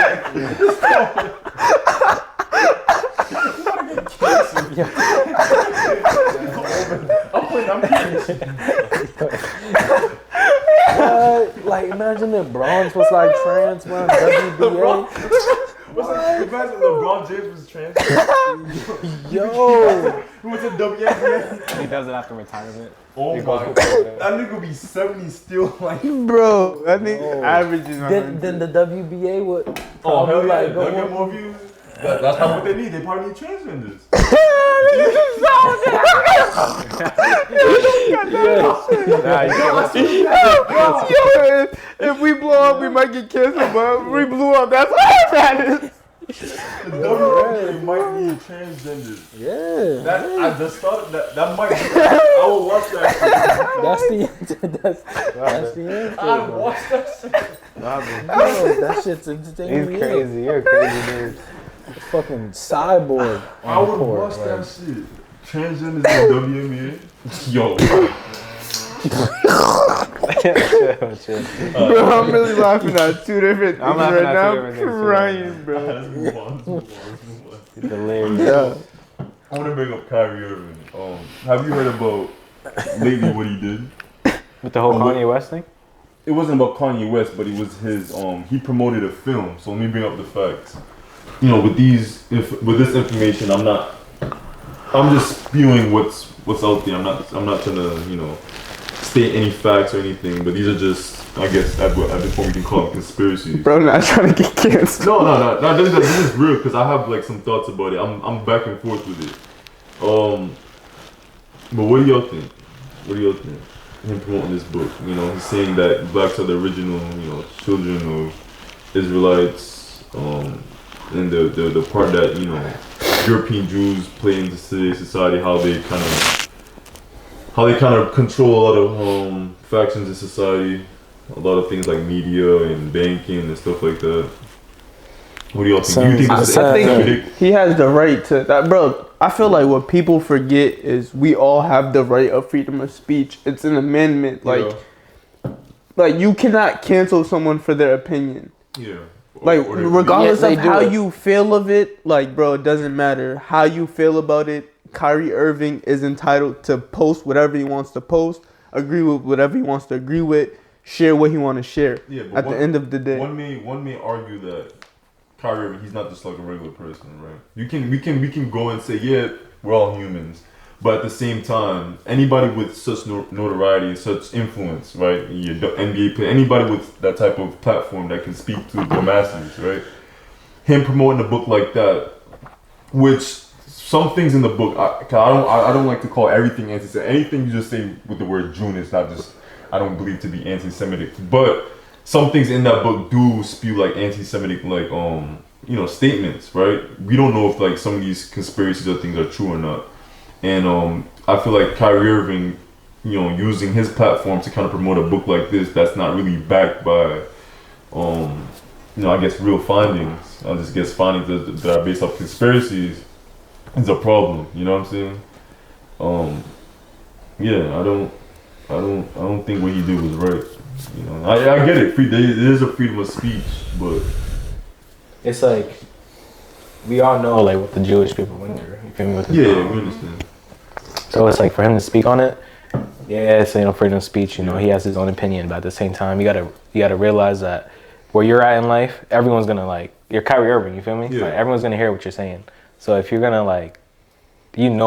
like imagine if Bronze was like trans, man. WBA. Imagine LeBron James was trans. Yo, Who went to WNBA? He does it after retirement. Oh He my goes god. with That nigga be 70 still like. Bro, I think average is then the WBA would Oh, probably hell yeah. like They'll go get more views. That's not what they need. They probably need transgenders. If we blow up, we might get canceled, but if we blew up, that's all that matters. The WNBA might need transgenders. Yeah, I just thought that might be. I will watch that shit. that's the answer. I bro. watch that shit. Yo, that shit's entertaining. He's crazy. You're a crazy dude. Fucking cyborg. I would watch that shit. Transgenders in WNBA. Yo. Bro, I'm really laughing at two different things I'm laughing right at now. two different things, too, Crying, bro. Let's move on. Delirious. Yeah. I want to bring up Kyrie Irving. Have you heard about lately what he did? With the whole Kanye West thing? It wasn't about Kanye West, but it was his. He promoted a film. So let me bring up the facts. You know, with this information, I'm just spewing what's out there. I'm not trying to state any facts or anything. But these are just, I guess, at this point we can call them conspiracies. Bro, not trying to get canceled. No. This is real because I have like some thoughts about it. I'm back and forth with it. But what do y'all think? Him promoting this book, he's saying that blacks are the original, children of Israelites, and the part that European Jews play into today's society, how they kind of control a lot of factions in society, a lot of things like media and banking and stuff like that. What do y'all think? Do you think this is I think anti-Semitic? he has the right to that, bro. I feel like what people forget is we all have the right of freedom of speech. It's an amendment, like you cannot cancel someone for their opinion. Yeah. Like regardless Yes, of they do how it. you feel of it, like bro, it doesn't matter how you feel about it. Kyrie Irving is entitled to post whatever he wants to post, agree with whatever he wants to agree with, share what he want to share. Yeah, but at the end of the day, one may argue that Kyrie Irving, he's not just like a regular person, right? We can go and say, yeah, we're all humans, but at the same time, anybody with such notoriety and such influence, right? Your NBA player, anybody with that type of platform that can speak to the masses, right? Him promoting a book like that, which some things in the book, I don't like to call everything anti-Semitic. Anything you just say with the word June is not just, I don't believe to be anti-Semitic, but some things in that book do spew like anti-Semitic, like statements, right? We don't know if like some of these conspiracies or things are true or not. And I feel like Kyrie Irving, using his platform to kind of promote a book like this that's not really backed by, I guess real findings. I just guess findings that are based off conspiracies is a problem. You know what I'm saying? Yeah, I don't think what he did was right. I get it. There is a freedom of speech, but it's like we all know like what the Jewish people went through. You feel me? We understand. So it's like for him to speak on it, it's freedom of speech. He has his own opinion, but at the same time, you gotta realize that where you're at in life, everyone's gonna you're Kyrie Irving. You feel me? Yeah. Like, everyone's gonna hear what you're saying. So if you're gonna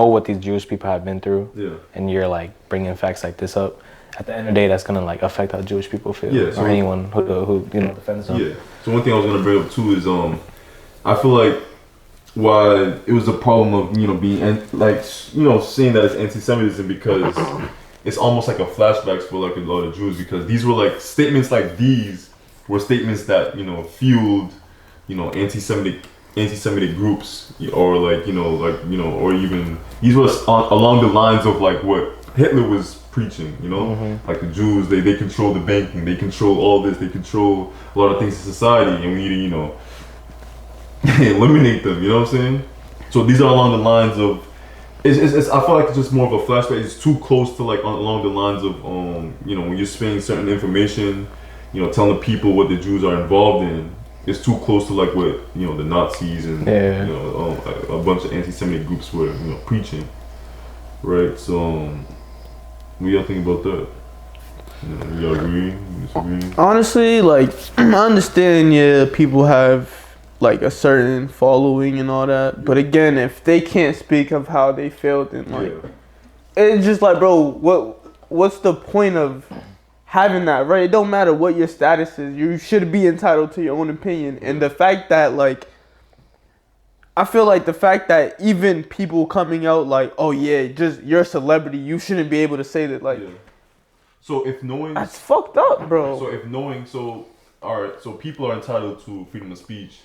what these Jewish people have been through, and you're bringing facts like this up, at the end of the day, that's gonna affect how Jewish people feel, or anyone who defends them. Yeah. So one thing I was gonna bring up too is I feel like why it was a problem of being saying that it's anti-Semitism because it's almost like a flashbacks for a lot of Jews, because these were statements like these were statements that fueled anti-Semitic groups, or or even these were along the lines of what Hitler was preaching, like the Jews, they control the banking, they control all this, they control a lot of things in society, and we need to eliminate them. You know what I'm saying? So these are along the lines of it's I feel like it's just more of a flashback. It's too close to along the lines of when you're spinning certain information, telling people what the Jews are involved in. It's too close to what the Nazis and a bunch of anti-Semitic groups were preaching, right? So what do y'all think about that? Y'all agree? Disagree? Honestly, I understand. People have a certain following and all that, but again, if they can't speak of how they felt, then it's just bro, what's the point of having that, right? It don't matter what your status is, you should be entitled to your own opinion. And the fact that I feel the fact that even people coming out just you're a celebrity, you shouldn't be able to say that So if knowing that's fucked up, bro. So alright, so people are entitled to freedom of speech,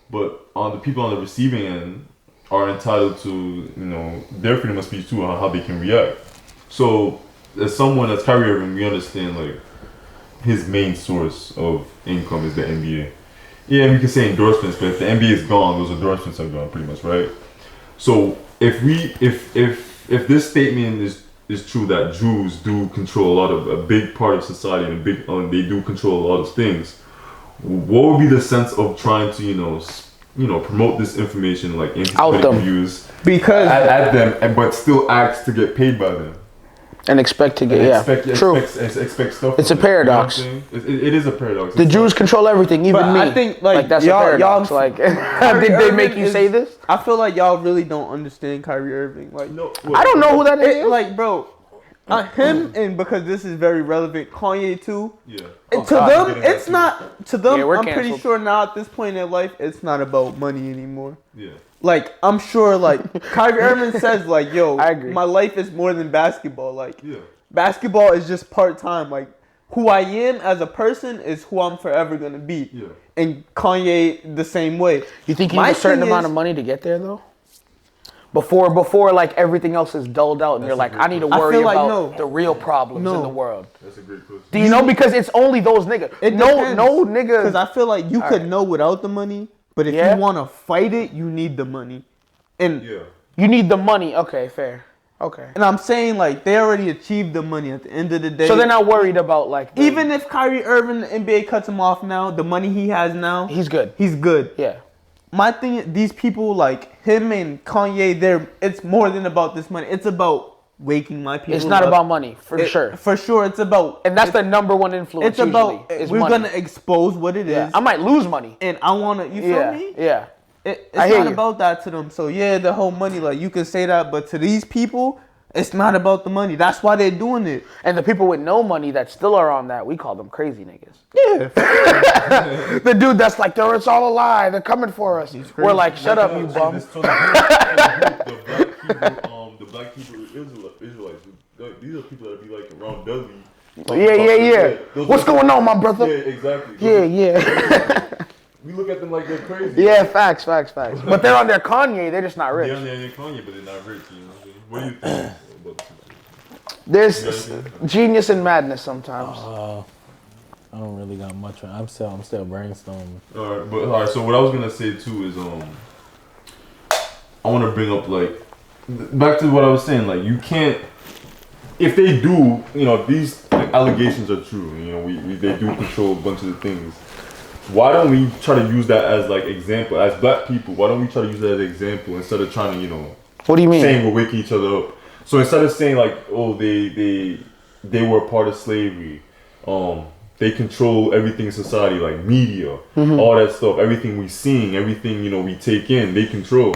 but the people on the receiving end are entitled to their freedom of speech too, on how they can react. So as someone that's Kyrie Irving, we understand his main source of income is the NBA. Yeah, we can say endorsements, but if the NBA is gone, those endorsements are gone pretty much, right? So if this statement is true that Jews do control a big part of society, and they do control a lot of things, what would be the sense of trying to promote this information anti-Semitic views because at them, but still ask to get paid by them? And expect to get, true. Expect stuff. It's a paradox. It is a paradox. The Jews control everything, even me. I think that's a paradox. Did they make you say this? I feel y'all really don't understand Kyrie Irving. No, I don't know who that is. Bro, him, and because this is very relevant, Kanye too. Yeah. And to them, it's not. To them, Yeah, we're I'm canceled. pretty sure now at this point in their life, it's not about money anymore. Yeah. I'm sure Kyrie Irving says yo, I agree. my life is more than basketball. Yeah. Basketball is just part time. Who I am as a person is who I'm forever gonna be. Yeah. And Kanye the same way. You think you need a certain amount of money to get there though? Before everything else is dulled out, and you're I need to worry about the real problems in the world. That's a great question. Do you know? Because it's only those niggas. No niggas. Because I feel you could know without the money, but if you want to fight it, you need the money. And you need the money. Okay, fair. Okay. And I'm saying they already achieved the money at the end of the day. So they're not worried about even if Kyrie Irving, the NBA cuts him off now, the money he has now, he's good. He's good. Yeah. My thing, these people him and Kanye, it's more than about this money. It's about waking my people. It's not up. about money, sure. For sure, it's about. And that's the number one influence. It's about. We're money. Gonna expose what it is. I might lose money, and I wanna. You feel me? Yeah. It's not about that to them. So the whole money, you can say that, but to these people, it's not about the money. That's why they're doing it. And the people with no money that still are on that, we call them crazy niggas. Yeah. The dude that's it's all a lie. They're coming for us. We're shut up, you bum. The black people, Israelites, these are people that be around Dudley. Yeah. What's going on, my brother? Yeah, exactly. Yeah. we look at them like they're crazy. Yeah, facts. But they're on their Kanye. They're just not rich. They're on their Kanye, but they're not rich. You know what I mean? What do you think about the situation? There's genius and madness sometimes. I don't really got much. I'm still brainstorming. All right. So what I was gonna say too is I want to bring up like back to what I was saying. Like you can't, if they do, these like, allegations are true. They do control a bunch of the things. Why don't we try to use that as like example as black people? Why don't we try to use that as example instead of trying to What do you mean? Saying we're waking each other up. So instead of saying like, oh, they were a part of slavery. They control everything in society, like media, all that stuff, everything we seeing, everything, we take in, they control.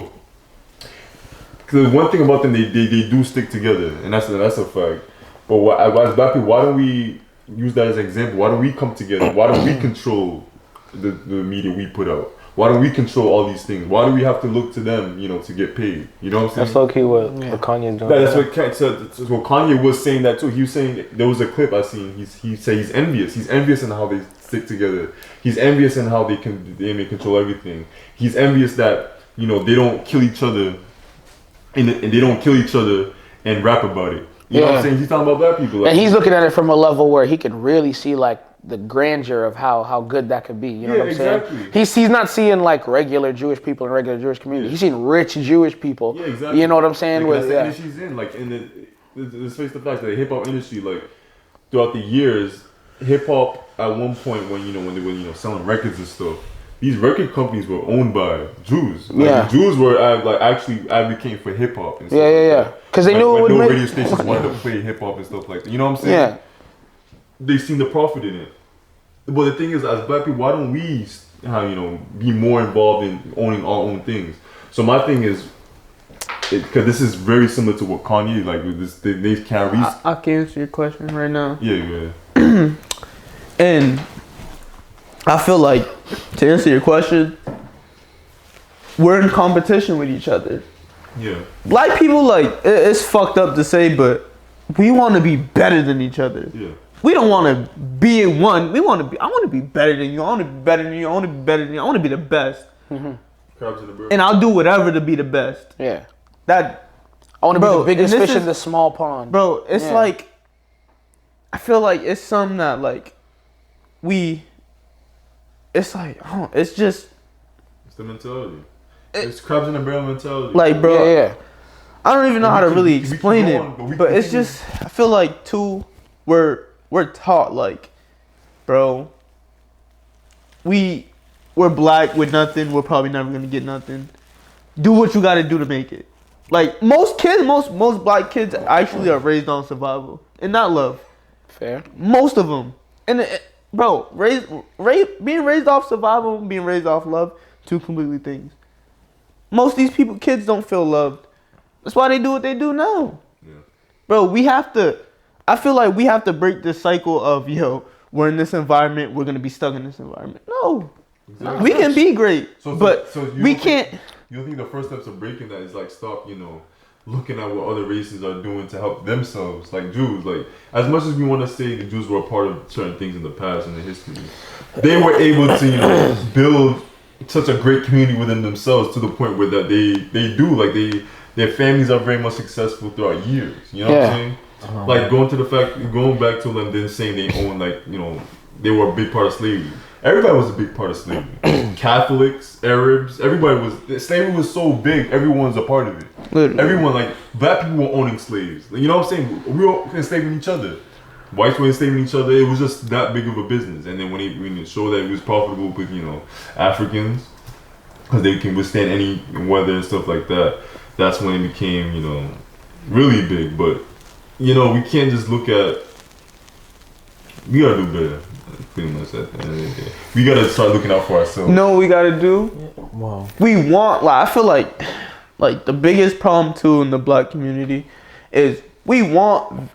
Because one thing about them, they do stick together, and that's a fact. But as black people, why don't we use that as an example? Why don't we come together? Why don't we control the media we put out? Why don't we control all these things? Why do we have to look to them, to get paid? You know what I'm saying? That's low-key what Kanye's doing. That's what Kanye was saying that too. He was saying, there was a clip I seen, he said he's envious. He's envious in how they stick together. He's envious in how they may control everything. He's envious that, they don't kill each other and they don't kill each other and rap about it. You know what I'm saying? He's talking about black people. Like, and he's looking at it from a level where he can really see like the grandeur of how good that could be. You know what I'm saying? He's not seeing like regular Jewish people in regular Jewish community. He's seeing rich Jewish people. Yeah, exactly. You know what I'm saying? Like, that's the industry she's in. Like, let's face the fact that the hip hop industry, like throughout the years, hip hop at one point when they were selling records and stuff, these record companies were owned by Jews. Like, the Jews were actually advocating for hip hop. Yeah. Because they knew it would make. Radio stations wanted to play hip hop and stuff like that. You know what I'm saying? Yeah. They seen the profit in it. But the thing is, as black people, why don't we, be more involved in owning our own things? So my thing is, because this is very similar to what Kanye, like they can't reach. I can answer your question right now. Yeah. And I feel like, to answer your question, we're in competition with each other. Yeah. Black people, like, it's fucked up to say, but we want to be better than each other. Yeah. We don't want to be in one. I want to be better than you. I want to be better than you. I want to be better than you. I want to be the best. And I'll do whatever to be the best. Yeah. I want to be the biggest fish in the small pond. Bro, it's like, I feel like it's something that like, it's like, it's just. It's the mentality. It's crabs in the barrel mentality. Like, bro. Yeah. I don't even know how to really explain it. But it's just, I feel like we're taught like, bro, we're black with nothing. We're probably never gonna get nothing. Do what you gotta do to make it. Like most black kids actually are raised on survival and not love. Fair. Most of them. And bro, being raised off survival and being raised off love, two completely things. Most of these kids don't feel loved. That's why they do what they do now. Yeah. Bro, I feel like we have to break this cycle of, we're in this environment, we're going to be stuck in this environment. No. Exactly. We can be great, but we can't. You think the first steps of breaking that is like stop, looking at what other races are doing to help themselves, like Jews. Like, as much as we want to say the Jews were a part of certain things in the past and the history, they were able to, build such a great community within themselves to the point where that they do, like their families are very much successful throughout years. You know what I'm saying? Like going back to them then saying they own, like, they were a big part of slavery. Everybody was a big part of slavery. Catholics, Arabs, slavery was so big, everyone's a part of it. Literally. Everyone, like, black people were owning slaves. You know what I'm saying? We were enslaving each other. Whites were enslaving each other. It was just that big of a business. And then when it showed that it was profitable with, Africans, because they can withstand any weather and stuff like that, that's when it became, really big. But, we can't just look at, we gotta do better. Pretty much at the end of the day. We gotta start looking out for ourselves. No, we gotta do. Wow. We want, like, I feel like the biggest problem too in the black community is we want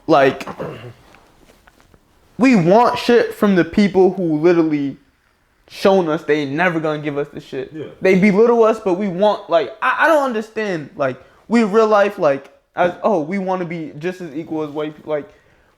shit from the people who literally shown us they never gonna give us the shit. Yeah. They belittle us, but we want, like, I don't understand. Like, we real life, like, we want to be just as equal as white people. Like,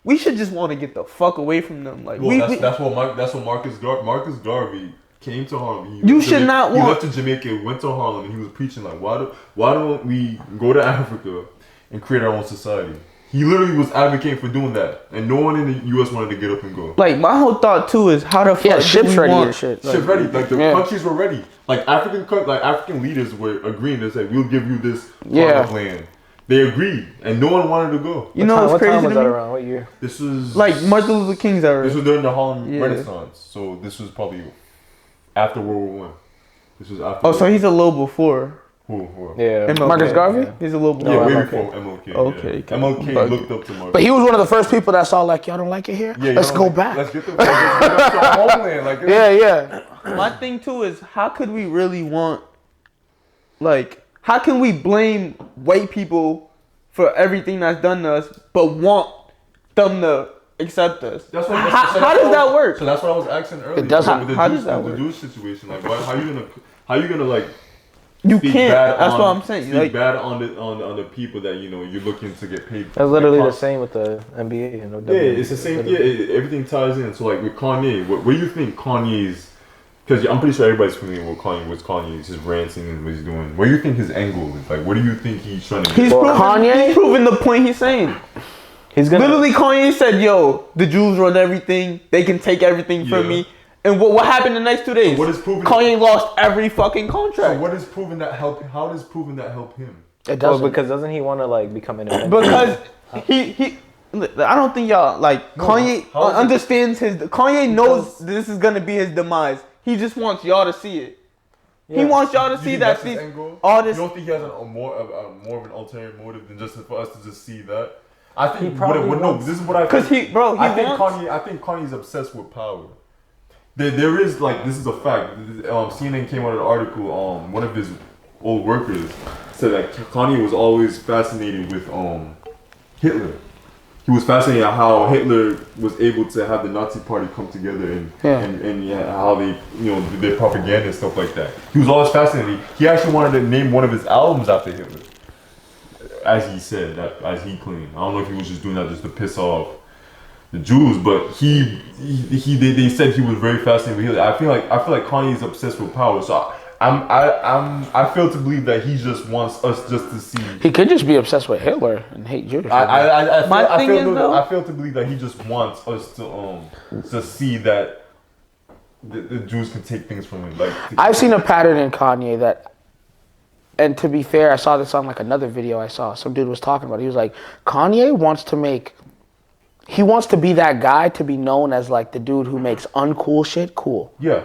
we should just want to get the fuck away from them. Like, that's what Marcus Garvey came to Harlem. You should not He want. left to Jamaica, went to Harlem, and he was preaching like, why don't we go to Africa and create our own society? He literally was advocating for doing that, and no one in the U.S. wanted to get up and go. Like my whole thought too is how the fuck Yeah, ships we ready want, and shit. Shit ready, like the countries were ready. Like African leaders were agreeing to say, we'll give you this part of land. They agreed, and no one wanted to go. You know what's what crazy time was to that me? around? What year? This was Like Martin Luther King's era. This was during the Harlem Renaissance, so this was probably after World War I. This was after. Oh, so he's a little before. Who? Yeah. MLK. Marcus Garvey? Yeah. He's a little before. Yeah, way MLK. before MLK. Okay. Yeah. MLK looked up to Marcus. But he was one of the first people that saw like, y'all don't like it here? Yeah, Let's go back. Let's get to our homeland. Like, Yeah. My thing too is how could we really want, like, how can we blame white people for everything that's done to us, but want them to accept us? That's How does that work? So that's what I was asking earlier. It doesn't. With the How Jews, does that with work? the Jewish situation, like, how you gonna like? You speak can't. bad That's on- what I'm saying. Speak Like, bad on the people that you're looking to get paid. That's literally Like, the same with the NBA and the Yeah, it's the same. Yeah, everything ties in. So like with Kanye, what do you think Kanye's? Because I'm pretty sure everybody's familiar with Kanye's his ranting and what he's doing. What do you think his angle is? Like, what do you think he's trying to? he's proving the point he's saying. He's gonna Literally, Kanye said, "Yo, the Jews run everything. They can take everything from me." And what happened the next 2 days? So what is proving? Kanye lost every fucking contract. So what is proving that help? How does proving that help him? It Well, doesn't. because doesn't he want to like become independent? Because he I don't think y'all like Kanye how is it- understands Kanye knows this is gonna be his demise. He just wants y'all to see it. He wants y'all to You see think that that's his end goal? all this. You don't think he has more of an ulterior motive than just for us to just see that? I think He probably no. wants- This is what I Because think. he I think wants. Kanye. I think Kanye's obsessed with power. There is like this is a fact. CNN came out with an article. One of his old workers said that Kanye was always fascinated with Hitler. He was fascinated at how Hitler was able to have the Nazi Party come together and how they did their propaganda and stuff like that. He was always fascinated. He actually wanted to name one of his albums after Hitler, as he said, as he claimed. I don't know if he was just doing that just to piss off the Jews, but they said he was very fascinated with Hitler. I feel like Kanye's obsessed with power. So I fail to believe that he just wants us just to see. He could just be obsessed with Hitler and hate Jews. I fail to believe that he just wants us to see that the Jews can take things from him. Like I've seen a pattern in Kanye that, and to be fair, I saw this on like another video I saw. Some dude was talking about it. He was like, Kanye wants to be that guy to be known as like the dude who makes uncool shit cool. Yeah.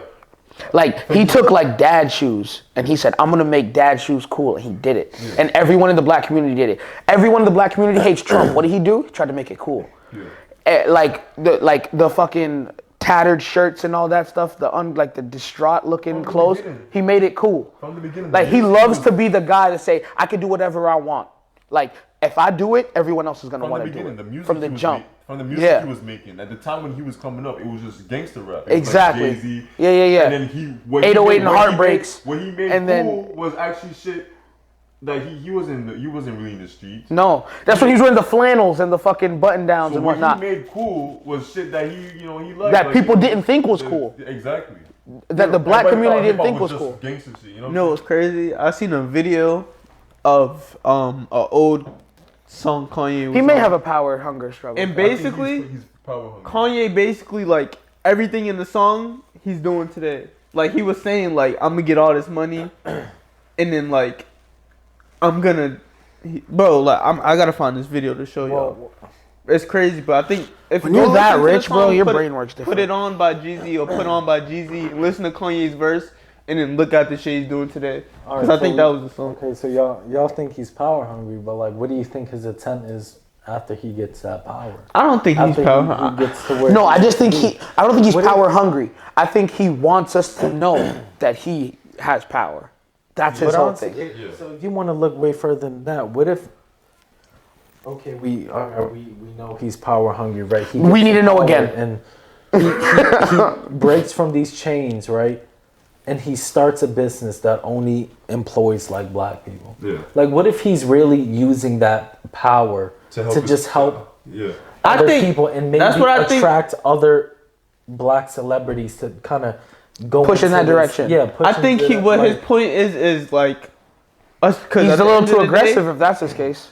Like he took like dad shoes and he said, I'm gonna make dad shoes cool, and he did it. Yeah. And everyone in the black community did it. Everyone in the black community hates Trump. What did he do? He tried to make it cool. Yeah. Like the fucking tattered shirts and all that stuff, the distraught looking clothes. He made it cool. From the beginning. Like he loves to be the guy to say, I can do whatever I want. Like if I do it, everyone else is gonna want to do it. From the jump. From the music he was making. At the time when he was coming up, it was just gangster rap. It Exactly. Was like Jay-Z. Yeah. And then 808 and Heartbreaks. What he made and cool then, was actually shit that he wasn't really in the streets. No, that's when he was wearing the flannels and the fucking button downs and whatnot. What he made cool was shit that he liked. That people didn't think was cool. Exactly. That the black community didn't think was cool. Gangster shit, You know what's crazy? I seen a video of an old song Kanye was He may on. have a power hunger struggle. And basically, he's power hungry. Kanye basically like everything in the song he's doing today. Like he was saying like I'm gonna get all this money, and then like I'm gonna, I gotta find this video to show y'all. It's crazy, but I think if when you're that listen to the rich, bro, song, your brain works different. Put it on by Jeezy or put on by Jeezy. Listen to Kanye's verse, and then look at the shit he's doing today. Because I think that was the song. Okay, so y'all think he's power hungry, but like, what do you think his intent is after he gets that power? I don't think he's power hungry. No, I just think I don't think he's power hungry. I think he wants us to know that he has power. That's his whole thing. So if you want to look way further than that, what if? Okay, we know he's power hungry, right? We need to know again. And he breaks from these chains, right? And he starts a business that only employs like black people. Yeah. Like, what if he's really using that power to just help I think people and maybe that's what I attract other black celebrities to kind of push in that direction. Yeah, I think his point is like us, because he's a little too aggressive if that's his case.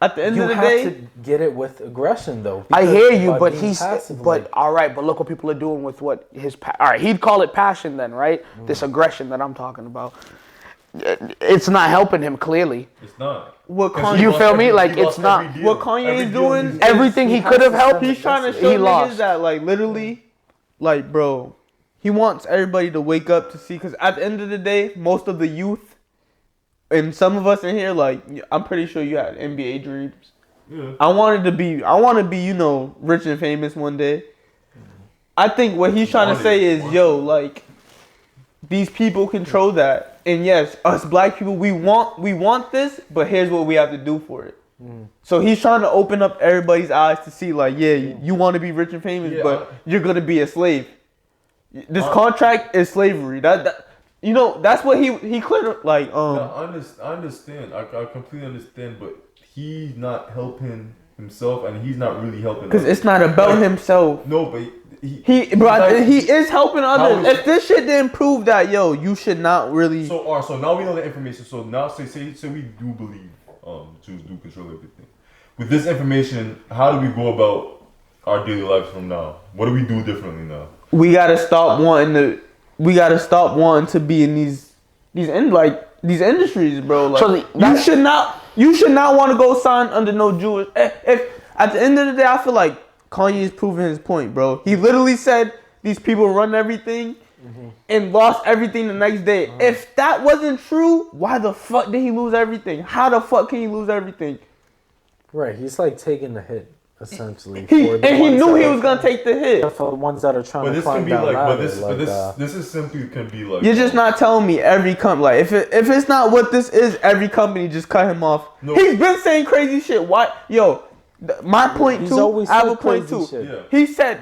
At the end you of the have day, to get it with aggression, though. I hear you, but passive, all right. But look what people are doing with what all right. He'd call it passion, then, right? This aggression that I'm talking about. It's not helping him. Clearly, it's not. What Kanye, you feel me? Like it's not. What Kanye is doing, everything he could have helped. He's trying to show niggas that, like, literally, like, bro, he wants everybody to wake up to see. Because at the end of the day, most of the youth. And some of us in here, like, I'm pretty sure you had NBA dreams. Yeah. I want to be, you know, rich and famous one day. I think what he's trying to say is, yo, like, these people control that. And yes, us black people, we want this, but here's what we have to do for it. So he's trying to open up everybody's eyes to see, like, yeah, you want to be rich and famous, but you're going to be a slave. This contract is slavery. You know, that's what he cleared, like, I understand. I completely understand, but he's not helping himself, and he's not really helping. Because it's not about himself. No, but he is helping others. If this shit didn't prove that, yo, you should not really. So now we know the information. So now, say we do believe Jews do control everything. With this information, how do we go about our daily lives from now? What do we do differently now? We gotta stop wanting to be in these industries, bro. Like, so you should not want to go sign under no Jewish. If at the end of the day, I feel like Kanye is proving his point, bro. He literally said these people run everything and lost everything the next day. If that wasn't true, why the fuck did he lose everything? How the fuck can he lose everything? Right, he's like taking the hit. Essentially, he knew he was gonna take the hit. For the ones that are trying to climb down ladders, this is simply can be like. You're just not telling me every company. Like, if it's not what this is, every company just cut him off. No. He's been saying crazy shit. Why, yo? My point too. I have a point too. Yeah. He said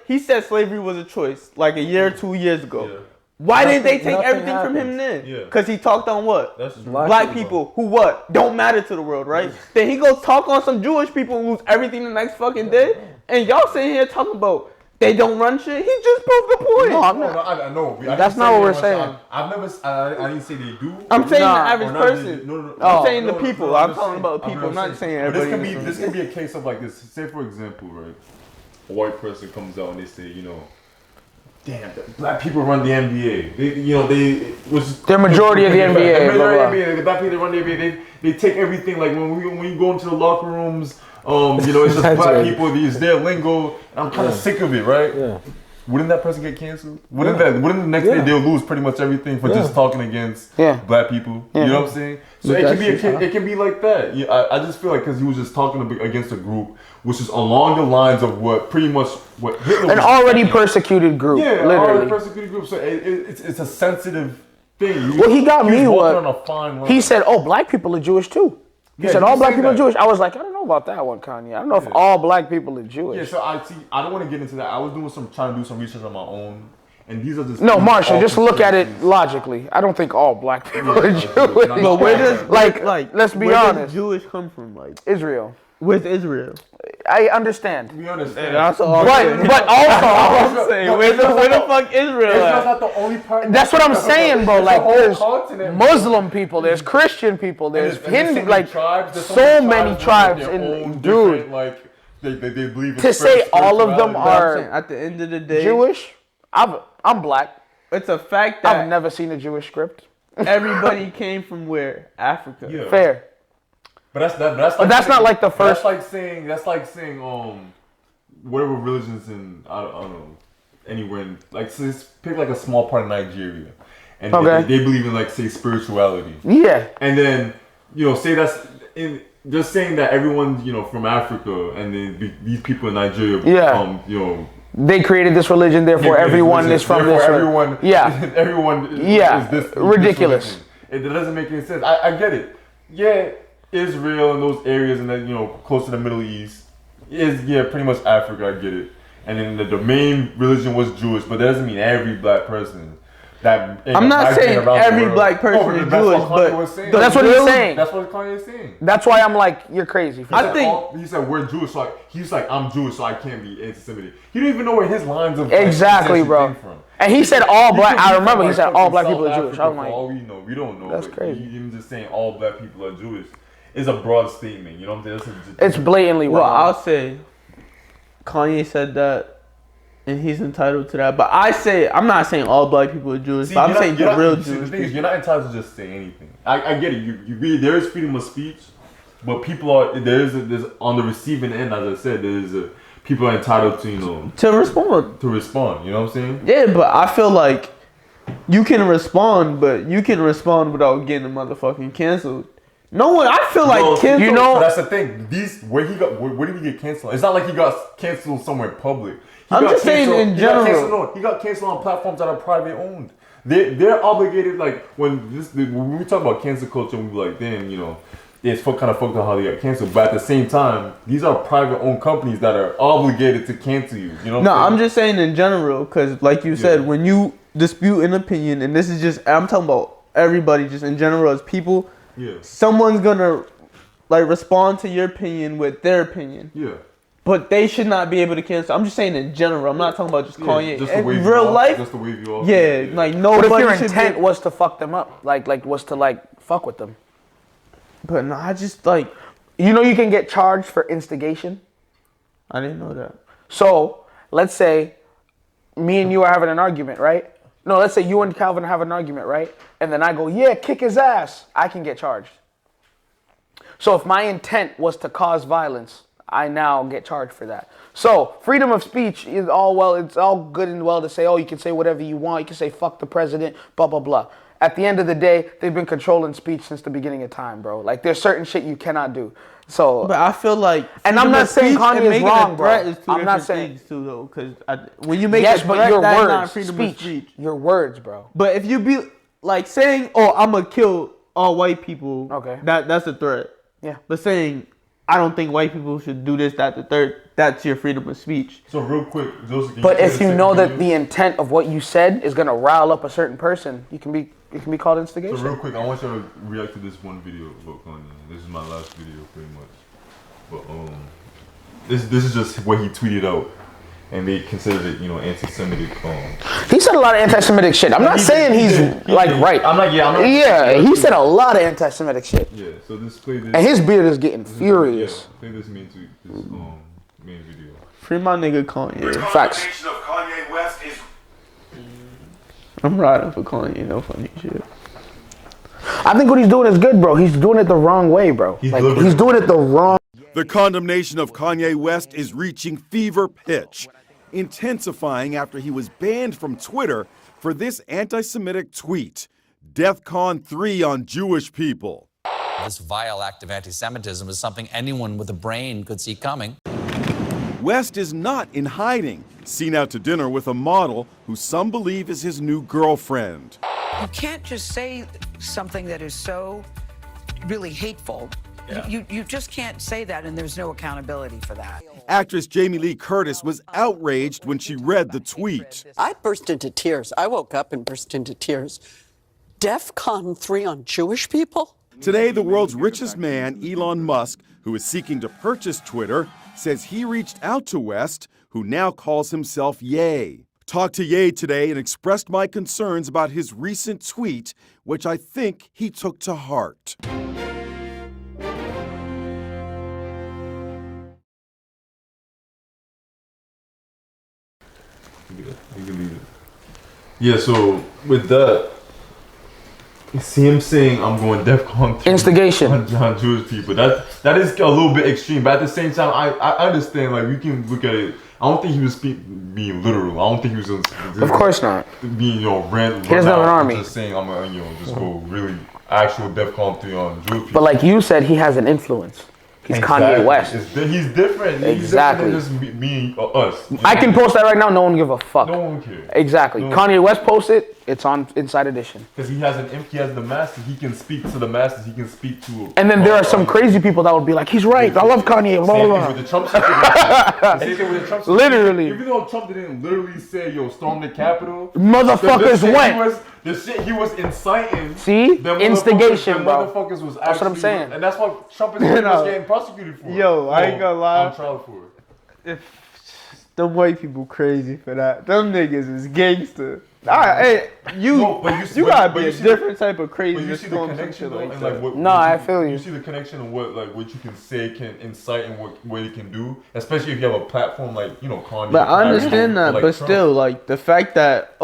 He said slavery was a choice like a year or 2 years ago. Yeah. Why didn't they take everything from him then? Because he talked on what? That's black people who what? Don't matter to the world, right? Then he goes talk on some Jewish people and lose everything the next fucking day. And y'all sitting here talking about they don't run shit. He just proved the point. No, I'm not. I know. That's not what we're saying. I've never. I didn't say they do. I'm saying the average person. No. I'm saying the people. I'm talking about the people. I'm not saying everybody. This can be a case of like this. Say for example, right? A white person comes out and they say, you know, damn, black people run the NBA. They're majority of the NBA. The black people that run the NBA, they take everything. Like when you go into the locker rooms, it's just black people. It's their lingo. I'm kind of sick of it, right? Yeah. Wouldn't that person get canceled? Wouldn't the next day they'll lose pretty much everything for just talking against black people? Yeah. You know what I'm saying? So it can be like that. I just feel like because he was just talking against a group which is along the lines of what Hitler an already persecuted group. Yeah, literally. Already persecuted group. So it's a sensitive thing. Well, he got me what he said. Oh, black people are Jewish too. He said all black people are Jewish. I was like, I don't know about that one, Kanye. I don't know if all black people are Jewish. Yeah, so I don't want to get into that. I was trying to do some research on my own. And these are just Marshall, just look at it logically. I don't think all black people are Jewish. But where does let's be honest. Where does Jewish come from? Like Israel. Where's Israel? I understand. We understand. But also, I'm saying, where the fuck Israel? Israel's not the only part. That's what I'm saying, bro. Like, there's Muslim people, there's Christian people, there's Hindu, like, so many tribes in, dude. Like, they believe in to say all of them are at the end of the day Jewish. I'm black. It's a fact that I've never seen a Jewish script. Everybody came from where? Africa. Yeah. Fair. But that's not like the first. That's like saying whatever religions in I don't know anywhere like so just pick like a small part of Nigeria and they believe in like say spirituality. Yeah. And then say that's in just saying that everyone from Africa and then these people in Nigeria they created this religion, therefore everyone is from this. Everyone is this ridiculous. It doesn't make any sense. I get it. Yeah. Israel and those areas and then close to the Middle East is pretty much Africa. I get it. And then the main religion was Jewish, but that doesn't mean every black person. I'm not saying every black person is Jewish, but that's what he's saying. That's what Kanye is saying. That's why I'm like, you're crazy. He said we're Jewish, so he's like, I'm Jewish, so I can't be anti-Semitic. He don't even know where his lines of exactly, bro. Came from. And he said all black. I remember he said all black people are Jewish. I'm like, all we don't know. That's crazy. Even just saying all black people are Jewish is a broad statement. You know what I'm saying? It's blatantly wrong. Well, I'll say Kanye said that. And he's entitled to that. But I'm not saying all black people are Jewish, but I'm saying the real Jewish. The thing is, you're not entitled to just say anything. I get it. There is freedom of speech, but people are, there's on the receiving end, as I said, people are entitled to, to respond. You know what I'm saying? Yeah, but I feel like you can respond, but you can respond without getting motherfucking canceled. No one, I feel like canceled. That's the thing. Where did he get canceled? It's not like he got canceled somewhere public. I'm just saying in general. He got canceled on platforms that are private owned. They're obligated, like when we talk about cancel culture, we be like, damn, it's kind of fucked up how they got canceled. But at the same time, these are private owned companies that are obligated to cancel you. You know? I'm just saying in general, because like you said, when you dispute an opinion, and this is just, I'm talking about everybody, just in general as people. Yeah. Someone's gonna respond to your opinion with their opinion. Yeah. But they should not be able to cancel. I'm just saying in general. I'm not talking about just Kanye. Just in real life, just to wave you off. Yeah, like nobody. But if your intent was to fuck them up, like was to fuck with them. But no, I just you can get charged for instigation. I didn't know that. So let's say me and you are having an argument, right? No, let's say you and Calvin have an argument, right? And then I go, yeah, kick his ass. I can get charged. So if my intent was to cause violence, I now get charged for that. So freedom of speech is it's all good and well to say, you can say whatever you want. You can say fuck the president, blah, blah, blah. At the end of the day, they've been controlling speech since the beginning of time, bro. Like there's certain shit you cannot do. So, but I feel like, and I'm not saying Kanye is wrong, bro. I'm not saying too though, because when you make yes, a but threat, your that's words, not freedom of speech. Your words, bro. But if you be saying, I'm gonna kill all white people, okay, that's a threat. Yeah. But saying, I don't think white people should do this, that, the third, that's your freedom of speech. So real quick, but if you know that the intent of what you said is gonna rile up a certain person, it can be called instigation. So real quick, I want you to react to this one video about Kanye. This is my last video, pretty much. But this is just what he tweeted out, and they considered it, anti-Semitic. He said a lot of anti-Semitic shit. I'm not saying he's right. I'm not. Yeah, he said a lot of anti-Semitic shit. Yeah. So play this. And his beard is getting furious. Yeah, play this main tweet. This main video. Free my nigga Kanye. Facts. Kanye West is. I'm riding for Kanye. No funny shit. I think what he's doing is good, bro. He's doing it the wrong way, bro. He's doing it the wrong. The condemnation of Kanye West is reaching fever pitch, intensifying after he was banned from Twitter for this anti-Semitic tweet, DEFCON 3 on Jewish people. This vile act of anti-Semitism is something anyone with a brain could see coming. West is not in hiding, seen out to dinner with a model who some believe is his new girlfriend. You can't just say something that is so really hateful. Yeah. You just can't say that, and there's no accountability for that. Actress Jamie Lee Curtis was outraged when she read the tweet. I burst into tears. I woke up and burst into tears. DEFCON 3 on Jewish people? Today, the world's richest man, Elon Musk, who is seeking to purchase Twitter, says he reached out to West, who now calls himself Ye. Talked to Ye today and expressed my concerns about his recent tweet, which I think he took to heart. You can leave it. Yeah, so with that, see him saying I'm going DEFCON 3 instigation on Jewish people. That is a little bit extreme, but at the same time, I understand. Like, we can look at it. I don't think he was being literal. I don't think he was. Of course not. Being random. He doesn't have an army. Just saying I'm gonna just go really actual DEFCON 3 on Jewish people. But like you said, he has an influence. He's Kanye West. He's different. Exactly. He's different than just me or us. I can post that right now. No one give a fuck. No one cares. Exactly. No Kanye West posts it. It's on Inside Edition. Because he has the masses. He can speak to the masses. He can speak to. And then there are some crazy people that would be like, he's right. I love Kanye. Blah, blah, blah. With the Trump situation. Same thing with the Trump situation. Literally. Even though Trump didn't literally say, "Yo, storm the Capitol," motherfuckers went. The shit he was inciting. See? Instigation, bro. Motherfuckers was That's what I'm saying. And that's what Trump is getting prosecuted for. Yo, I ain't gonna lie. On trial for it. If them white people crazy for that. Them niggas is gangster. You gotta be a different type of crazy. But you see the connection, though, and like no, I feel you. You see the connection of what you can say can incite and what you can do, especially if you have a platform like Kanye. But I understand that, like but Trump. still, like the fact that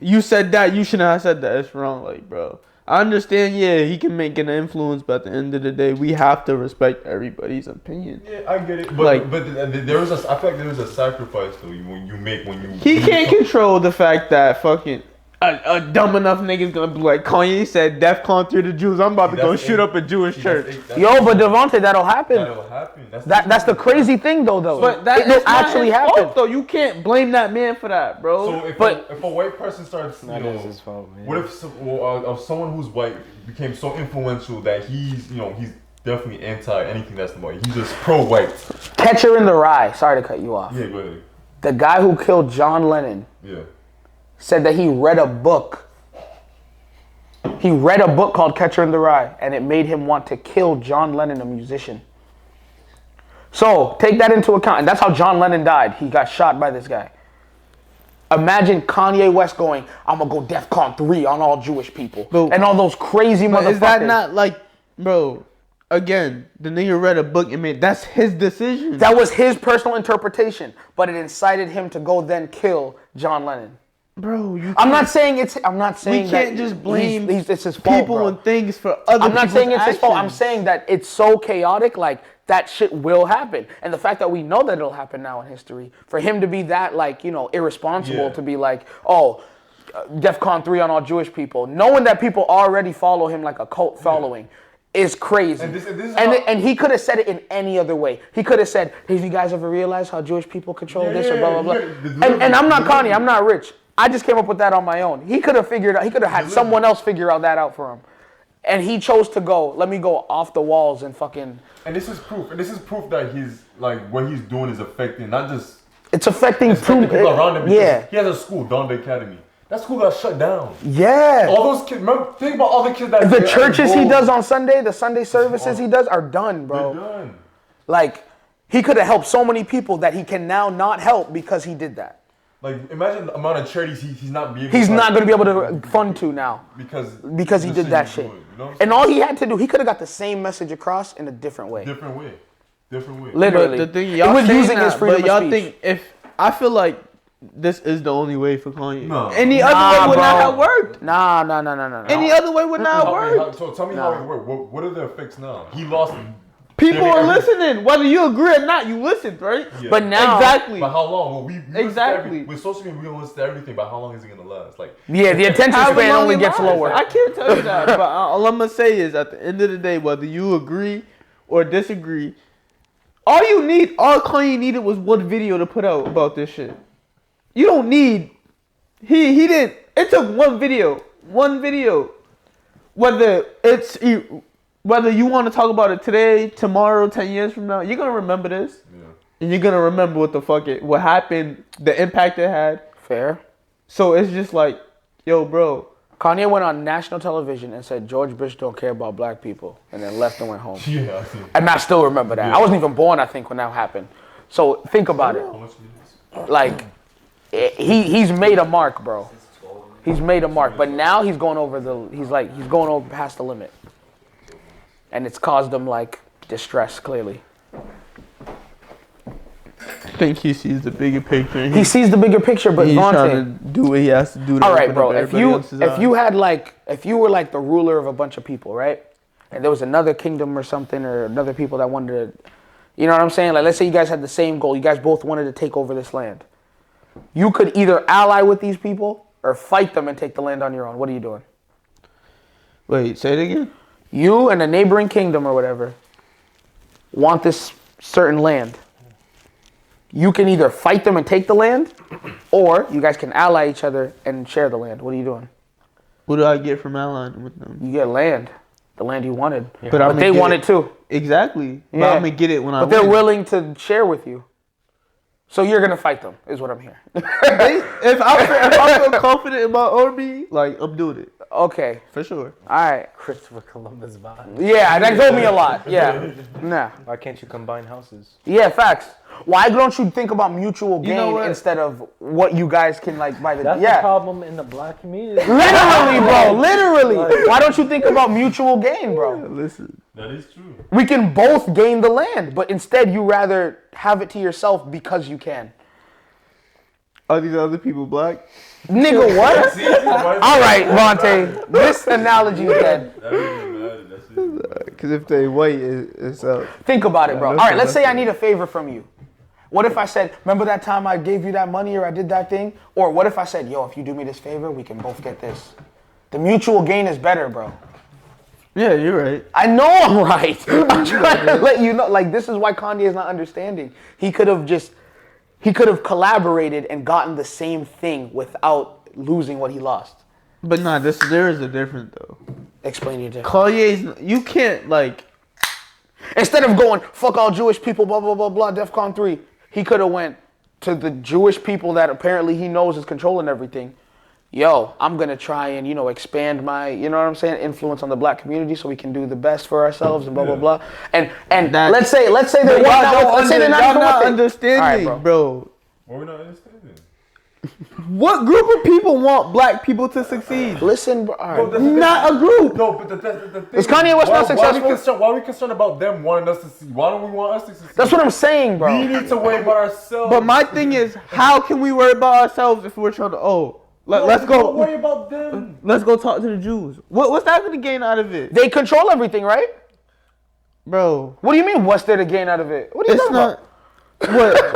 you said that, you shouldn't have said that. It's wrong, like, bro. I understand, he can make an influence, but at the end of the day, we have to respect everybody's opinion. Yeah, I get it, but there is I feel like there is a sacrifice though when you. He can't control the fact that fucking a dumb enough nigga's gonna be like, Kanye said DEFCON 3 to Jews. I'm about to go shoot up a Jewish church. Yo, but Devontae, that'll happen. That'll happen. That's the crazy thing, though. But that will actually happen. Though you can't blame that man for that, bro. So if a white person starts, is his fault, man. What if someone who's white became so influential that he's definitely anti anything that's white. He's just pro-white. Catcher in the Rye. Sorry to cut you off. Yeah, go ahead. The guy who killed John Lennon. Yeah. Said that he read a book. He read a book called Catcher in the Rye, and it made him want to kill John Lennon, a musician. So take that into account, and that's how John Lennon died. He got shot by this guy. Imagine Kanye West going, "I'm gonna go DEFCON 3 on all Jewish people," and all those crazy motherfuckers. Is that not like, bro? Again, the nigga read a book and that's his decision. That was his personal interpretation, but it incited him to go then kill John Lennon. Bro, I'm not saying we can't just blame it's his fault, people bro. and things for other. I'm not saying it's his fault. I'm saying that it's so chaotic, like that shit will happen, and the fact that we know that it'll happen now in history, for him to be that irresponsible, to be like, DEFCON 3 on all Jewish people, knowing that people already follow him like a cult following. Is crazy. And he could have said it in any other way. He could have said, "Have you guys ever realized how Jewish people control this or blah, blah, blah." And I'm not Kanye. I'm not rich. I just came up with that on my own. He could have figured out. He could have had someone else figure that out for him. And he chose to go, let me go off the walls and fucking... And this is proof. And this is proof that he's, what he's doing is affecting, not just... It's affecting people around him. Yeah. He has a school, Donda Academy. That school got shut down. Yeah. All those kids, remember, think about all the kids that... The churches he does on Sunday, the Sunday services he does are done, bro. They're done. Like, he could have helped so many people that he can now not help because he did that. Like, imagine the amount of charities he's not being able He's not going to be able to fund to now. Because he did that shit. Doing, you know and all he had to do, he could have got the same message across in a different way. Different way. Literally. But the thing, y'all was using his freedom but of y'all speech. I feel like this is the only way for Kanye. No. Any other way would not have worked. Nah. Any other way would not have worked. So tell me how it worked. What are the effects now? He lost... People are listening, whether you agree or not. You listened, right? Yeah. But now, exactly. But how long? Well, exactly. With social media, we don't listen to everything. But how long is it gonna last? The attention span only gets lower. I can't tell you that. But all I'm gonna say is, at the end of the day, whether you agree or disagree, all Kanye needed was one video to put out about this shit. You don't need. He didn't. It took one video. Whether you want to talk about it today, tomorrow, 10 years from now, you're going to remember this. Yeah. And you're going to remember what happened, the impact it had. Fair. So it's just like, yo, bro. Kanye went on national television and said, George Bush don't care about black people. And then left and went home. Yeah, I see. And I still remember that. Yeah. I wasn't even born, I think, when that happened. So think about it. Like, he's made a mark, bro. He's made a mark. But now he's going over past the limit. And it's caused them distress, clearly. I think he sees the bigger picture. He sees the bigger picture, but he's Vontae, trying to do what he has to do. All right, bro. If you were the ruler of a bunch of people, right, and there was another kingdom or something, or another people that wanted to, you know what I'm saying? Like, let's say you guys had the same goal. You guys both wanted to take over this land. You could either ally with these people or fight them and take the land on your own. What are you doing? Wait, say it again. You and a neighboring kingdom or whatever, want this certain land. You can either fight them and take the land, or you guys can ally each other and share the land. What are you doing? What do I get from allying with them? You get land. The land you wanted. Yeah. But they want it too. Exactly. Yeah. But I'm going to get it when I win. But they're willing to share with you. So you're going to fight them, is what I'm hearing. if I feel confident in my army, like, I'm doing it. Okay. For sure. All right. Christopher Columbus vibe. Yeah, that told me a lot. Yeah. Nah. Why can't you combine houses? Yeah, facts. Why don't you think about mutual gain instead of what you guys can like buy the? That's the problem in the black community. Literally, bro. Literally. Why don't you think about mutual gain, bro? Yeah, listen. That is true. We can both gain the land, but instead you rather have it to yourself because you can. Are these other people black? Nigga, what? All right, Vontae. This analogy is dead. Because if they white, it's out. Think about it, bro. All right, let's say I need a favor from you. What if I said, remember that time I gave you that money or I did that thing? Or what if I said, yo, if you do me this favor, we can both get this. The mutual gain is better, bro. Yeah, you're right. I know I'm right. I'm trying to let you know. Like, this is why Kanye is not understanding. He could have collaborated and gotten the same thing without losing what he lost. But nah, there is a difference though. Explain your difference. Kanye's, you can't like. Instead of going, fuck all Jewish people, blah, blah, blah, blah, DEFCON 3, he could have went to the Jewish people that apparently he knows is controlling everything. Yo, I'm going to try and, expand my, you know what I'm saying, influence on the black community so we can do the best for ourselves and blah, blah, blah. And let's say they're not understanding, right, bro. What are we not understanding? What group of people want black people to succeed? Listen, bro. Right. Not a group. No, but the thing is Kanye West not successful? Why are we concerned about them wanting us to succeed? Why don't we want us to succeed? That's what I'm saying, bro. We need to worry about ourselves. But my thing is, how can we worry about ourselves if we're trying to, let's go. Don't worry about them. Let's go talk to the Jews. What's that going to gain out of it? They control everything, right? Bro. What do you mean, what's there to gain out of it? What are you talking about?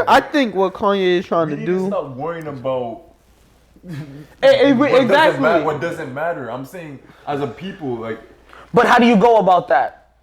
I think what Kanye is trying to do. To stop worrying about exactly. What doesn't matter. I'm saying as a people, like. But how do you go about that?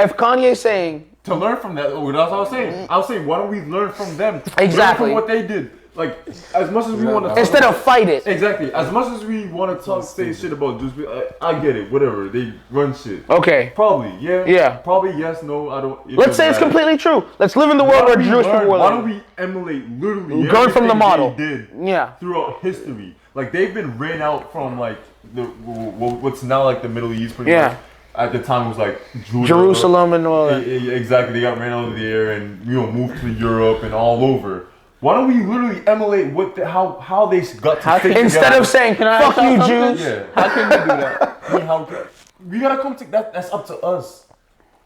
If Kanye's saying to learn from that, that's what I was saying. I was saying, why don't we learn from them? Exactly. Learn from what they did. Like, as much as we want to instead of fight it. Exactly. As much as we want to say shit about Jews, I get it. Whatever. They run shit. Okay. Probably. Yeah. Yeah. Probably yes. No. I don't. Let's say it's completely true. Let's live in the world where Jewish people were Why living. don't we emulate literally learn from the model they did yeah. throughout history? Like they've been ran out from like what's now like the Middle East. Pretty much. At the time it was like Jerusalem and all that. Exactly. They got ran out of there and moved to Europe and all over. Why don't we literally emulate how they got to stick instead together? of saying fuck you Jews? Yeah. How can we do that? I mean, we gotta come to that's up to us.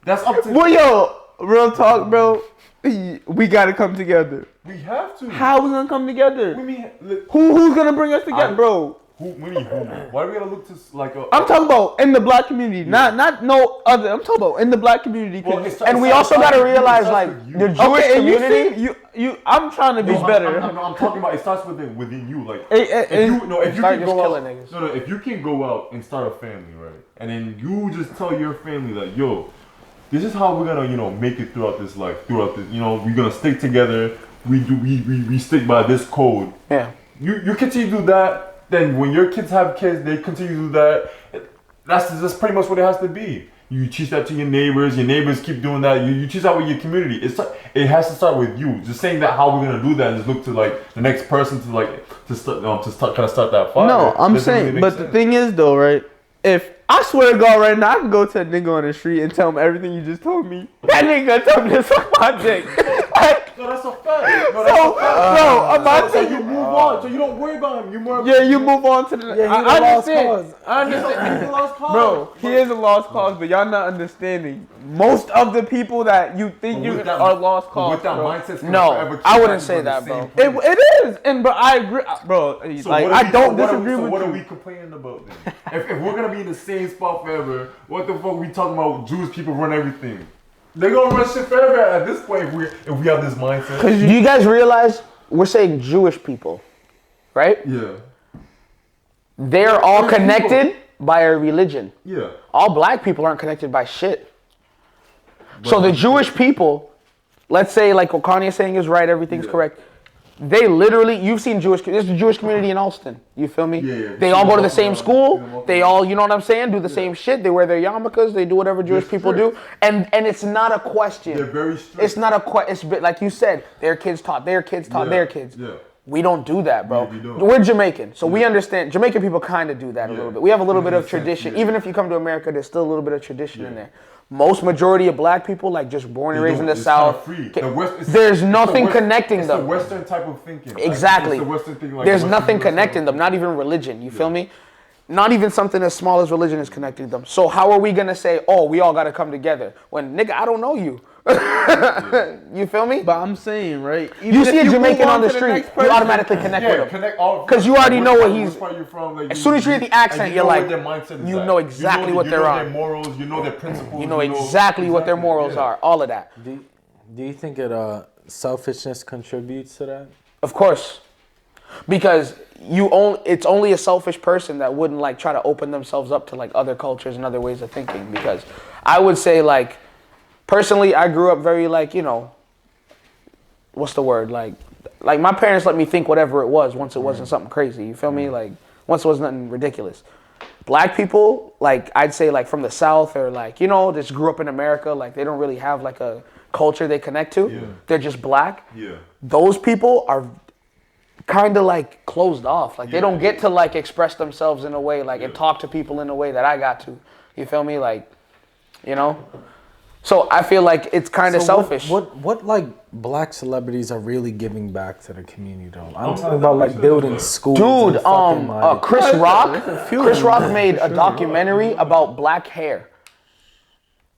That's up to. Well, yo, real talk, bro. We gotta come together. We have to. How we gonna come together? We mean, who's gonna bring us together, bro? Who? Why do we gotta look to like a? I'm talking about in the black community, not no other. I'm talking about in the black community. And we also gotta realize like the Jewish community. I'm trying to be better. I'm talking about it starts within you. Like if you can go out and start a family, right, and then you just tell your family like, yo, this is how we're gonna make it throughout this life. Throughout this, we're gonna stick together. We stick by this code. Yeah. You continue to do that. Then when your kids have kids, they continue to do that. That's pretty much what it has to be. You teach that to your neighbors keep doing that. You teach that with your community. It has to start with you. Just saying that how we're gonna do that and just look to like the next person to start that fire. No, I'm saying, really but the thing is though, right? If I swear to God right now, I can go to a nigga on the street and tell him everything you just told me. That nigga told me to suck my dick. No, that's a fact. So you move on. So you don't worry about him. You move on to the. Yeah, he's a lost cause. I understand. He's a lost cause. Bro, he is a lost cause, but y'all not understanding. Most of the people that you think are lost cause. With that mindset, no, I wouldn't say that, bro. It is, but I agree, bro. So like I don't disagree with you. What are we complaining about then? if we're gonna be in the same spot forever, what the fuck are we talking about? Jewish people run everything. They're gonna run shit forever at this point if we have this mindset. Do you guys realize we're saying Jewish people, right? Yeah. They're all connected by a religion. Yeah. All black people aren't connected by shit. So the Jewish people, let's say like what Kanye is saying is right, everything's correct. They literally, you've seen there's a Jewish community in Alston. You feel me? Yeah. They all go to the same school. They all, you know what I'm saying, do the same shit. They wear their yarmulkes. They do whatever Jewish people do. And it's not a question. They're very strict. It's not a question. It's like you said, their kids taught their kids. Yeah. We don't do that, bro. Yeah, we don't. We're Jamaican, so we understand. Jamaican people kind of do that a little bit. We have a little bit of tradition. Even if you come to America, there's still a little bit of tradition in there. Most majority of black people, like just born and raised in the South, there's nothing connecting them. It's the Western type of thinking. Exactly. It's the Western thing, like there's Western nothing connecting them, not even religion. You feel me? Not even something as small as religion is connecting them. So how are we going to say, oh, we all got to come together? When, nigga, I don't know you. You feel me? But I'm saying, right? You see a Jamaican on the street, you automatically connect with him. Because you already know what he's... As soon as you hear the accent, you're like, you know exactly what they're on. You know their morals, you know their principles. You know exactly what their morals are, all of that. Do you think selfishness contributes to that? Of course. Because it's only a selfish person that wouldn't like try to open themselves up to like other cultures and other ways of thinking. Because I would say like, personally, I grew up very like, you know, what's the word? Like my parents let me think whatever it was once it wasn't something crazy. You feel me? Like once it was nothing ridiculous. Black people, like I'd say like from the South or like, you know, just grew up in America. Like they don't really have like a culture they connect to. Yeah. They're just black. Yeah. Those people are kind of like closed off. Like they don't get to like express themselves in a way like and talk to people in a way that I got to. You feel me? Like, you know? So I feel like it's kind of selfish. What like black celebrities are really giving back to the community though? I'm talking about like building schools. Dude, Chris Rock made a documentary about black hair.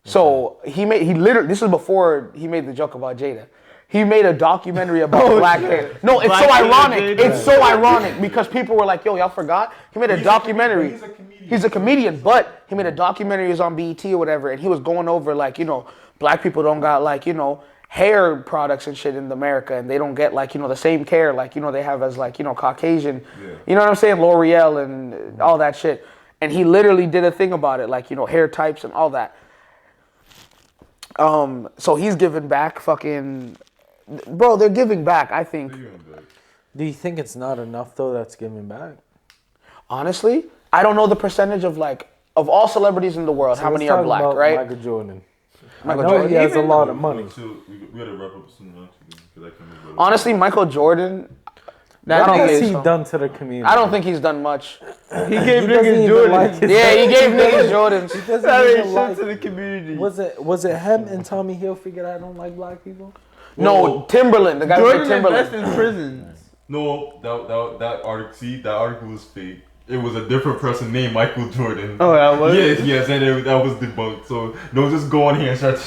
So he literally, this is before he made the joke about Jada. He made a documentary about black hair. No, it's so ironic. It's so ironic because people were like, yo, y'all forgot? He made a documentary. He's a comedian, but he made a documentary. It was on BET or whatever, and he was going over like, you know, black people don't got like, you know, hair products and shit in America, and they don't get like, you know, the same care like, you know, they have as like, you know, Caucasian. You know what I'm saying? L'Oreal and all that shit. And he literally did a thing about it, like, you know, hair types and all that. So he's giving back fucking... Bro, they're giving back, I think. Do you think it's not enough, though, that's giving back? Honestly, I don't know the percentage of, like, of all celebrities in the world, how many are black, right? Michael Jordan. He has a lot of money. We gotta wrap up soon, honestly, Michael Jordan... What has he done to the community? I don't think he's done much. He gave niggas Jordans. He gave niggas Jordans. He doesn't even like to the community. Was it him and Tommy Hilfiger that don't like black people? No, Timberland. The guy Jordan with Timberland. invested in prisons. No, that article. See, that article was fake. It was a different person named Michael Jordan. Oh, that was. Yes, and that was debunked. So don't just go on here and start to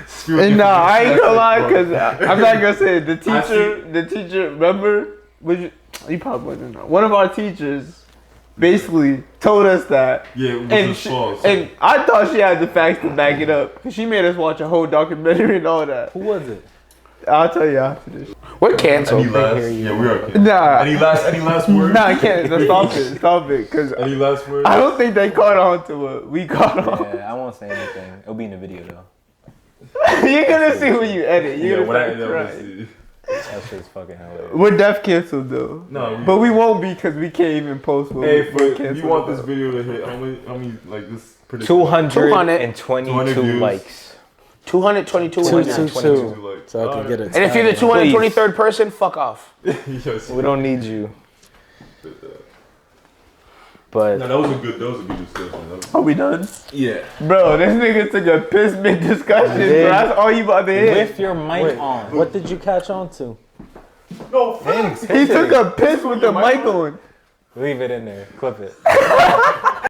spew. And nah, I ain't gonna lie, cause I'm not gonna say it. The teacher. Remember, you probably wouldn't know. One of our teachers basically told us that. Yeah, it was false. And I thought she had the facts to back it up, cause she made us watch a whole documentary and all that. Who was it? I'll tell you after this. We're canceled. Yeah, we are canceled. Nah. Any last words? Nah, I can't. Stop it. Cause any last words? I don't think they caught on to it. We caught on. Yeah, I won't say anything. It'll be in the video though. You're gonna see when you edit. You're That shit's fucking hilarious. We're def canceled though. No, but we won't be because we can't even post. Hey, you want this video to hit? I mean, like this. 222 likes. 222 likes. So I can get it. And if you're the 223rd person, fuck off. We don't need you. But no, that was a good discussion. Are we done? Yeah. Bro, this nigga took a piss mid discussion. So that's all you about to hit. With your mic on. What did you catch on to? No, thanks. He took a piss with the mic on. Leave it in there. Clip it.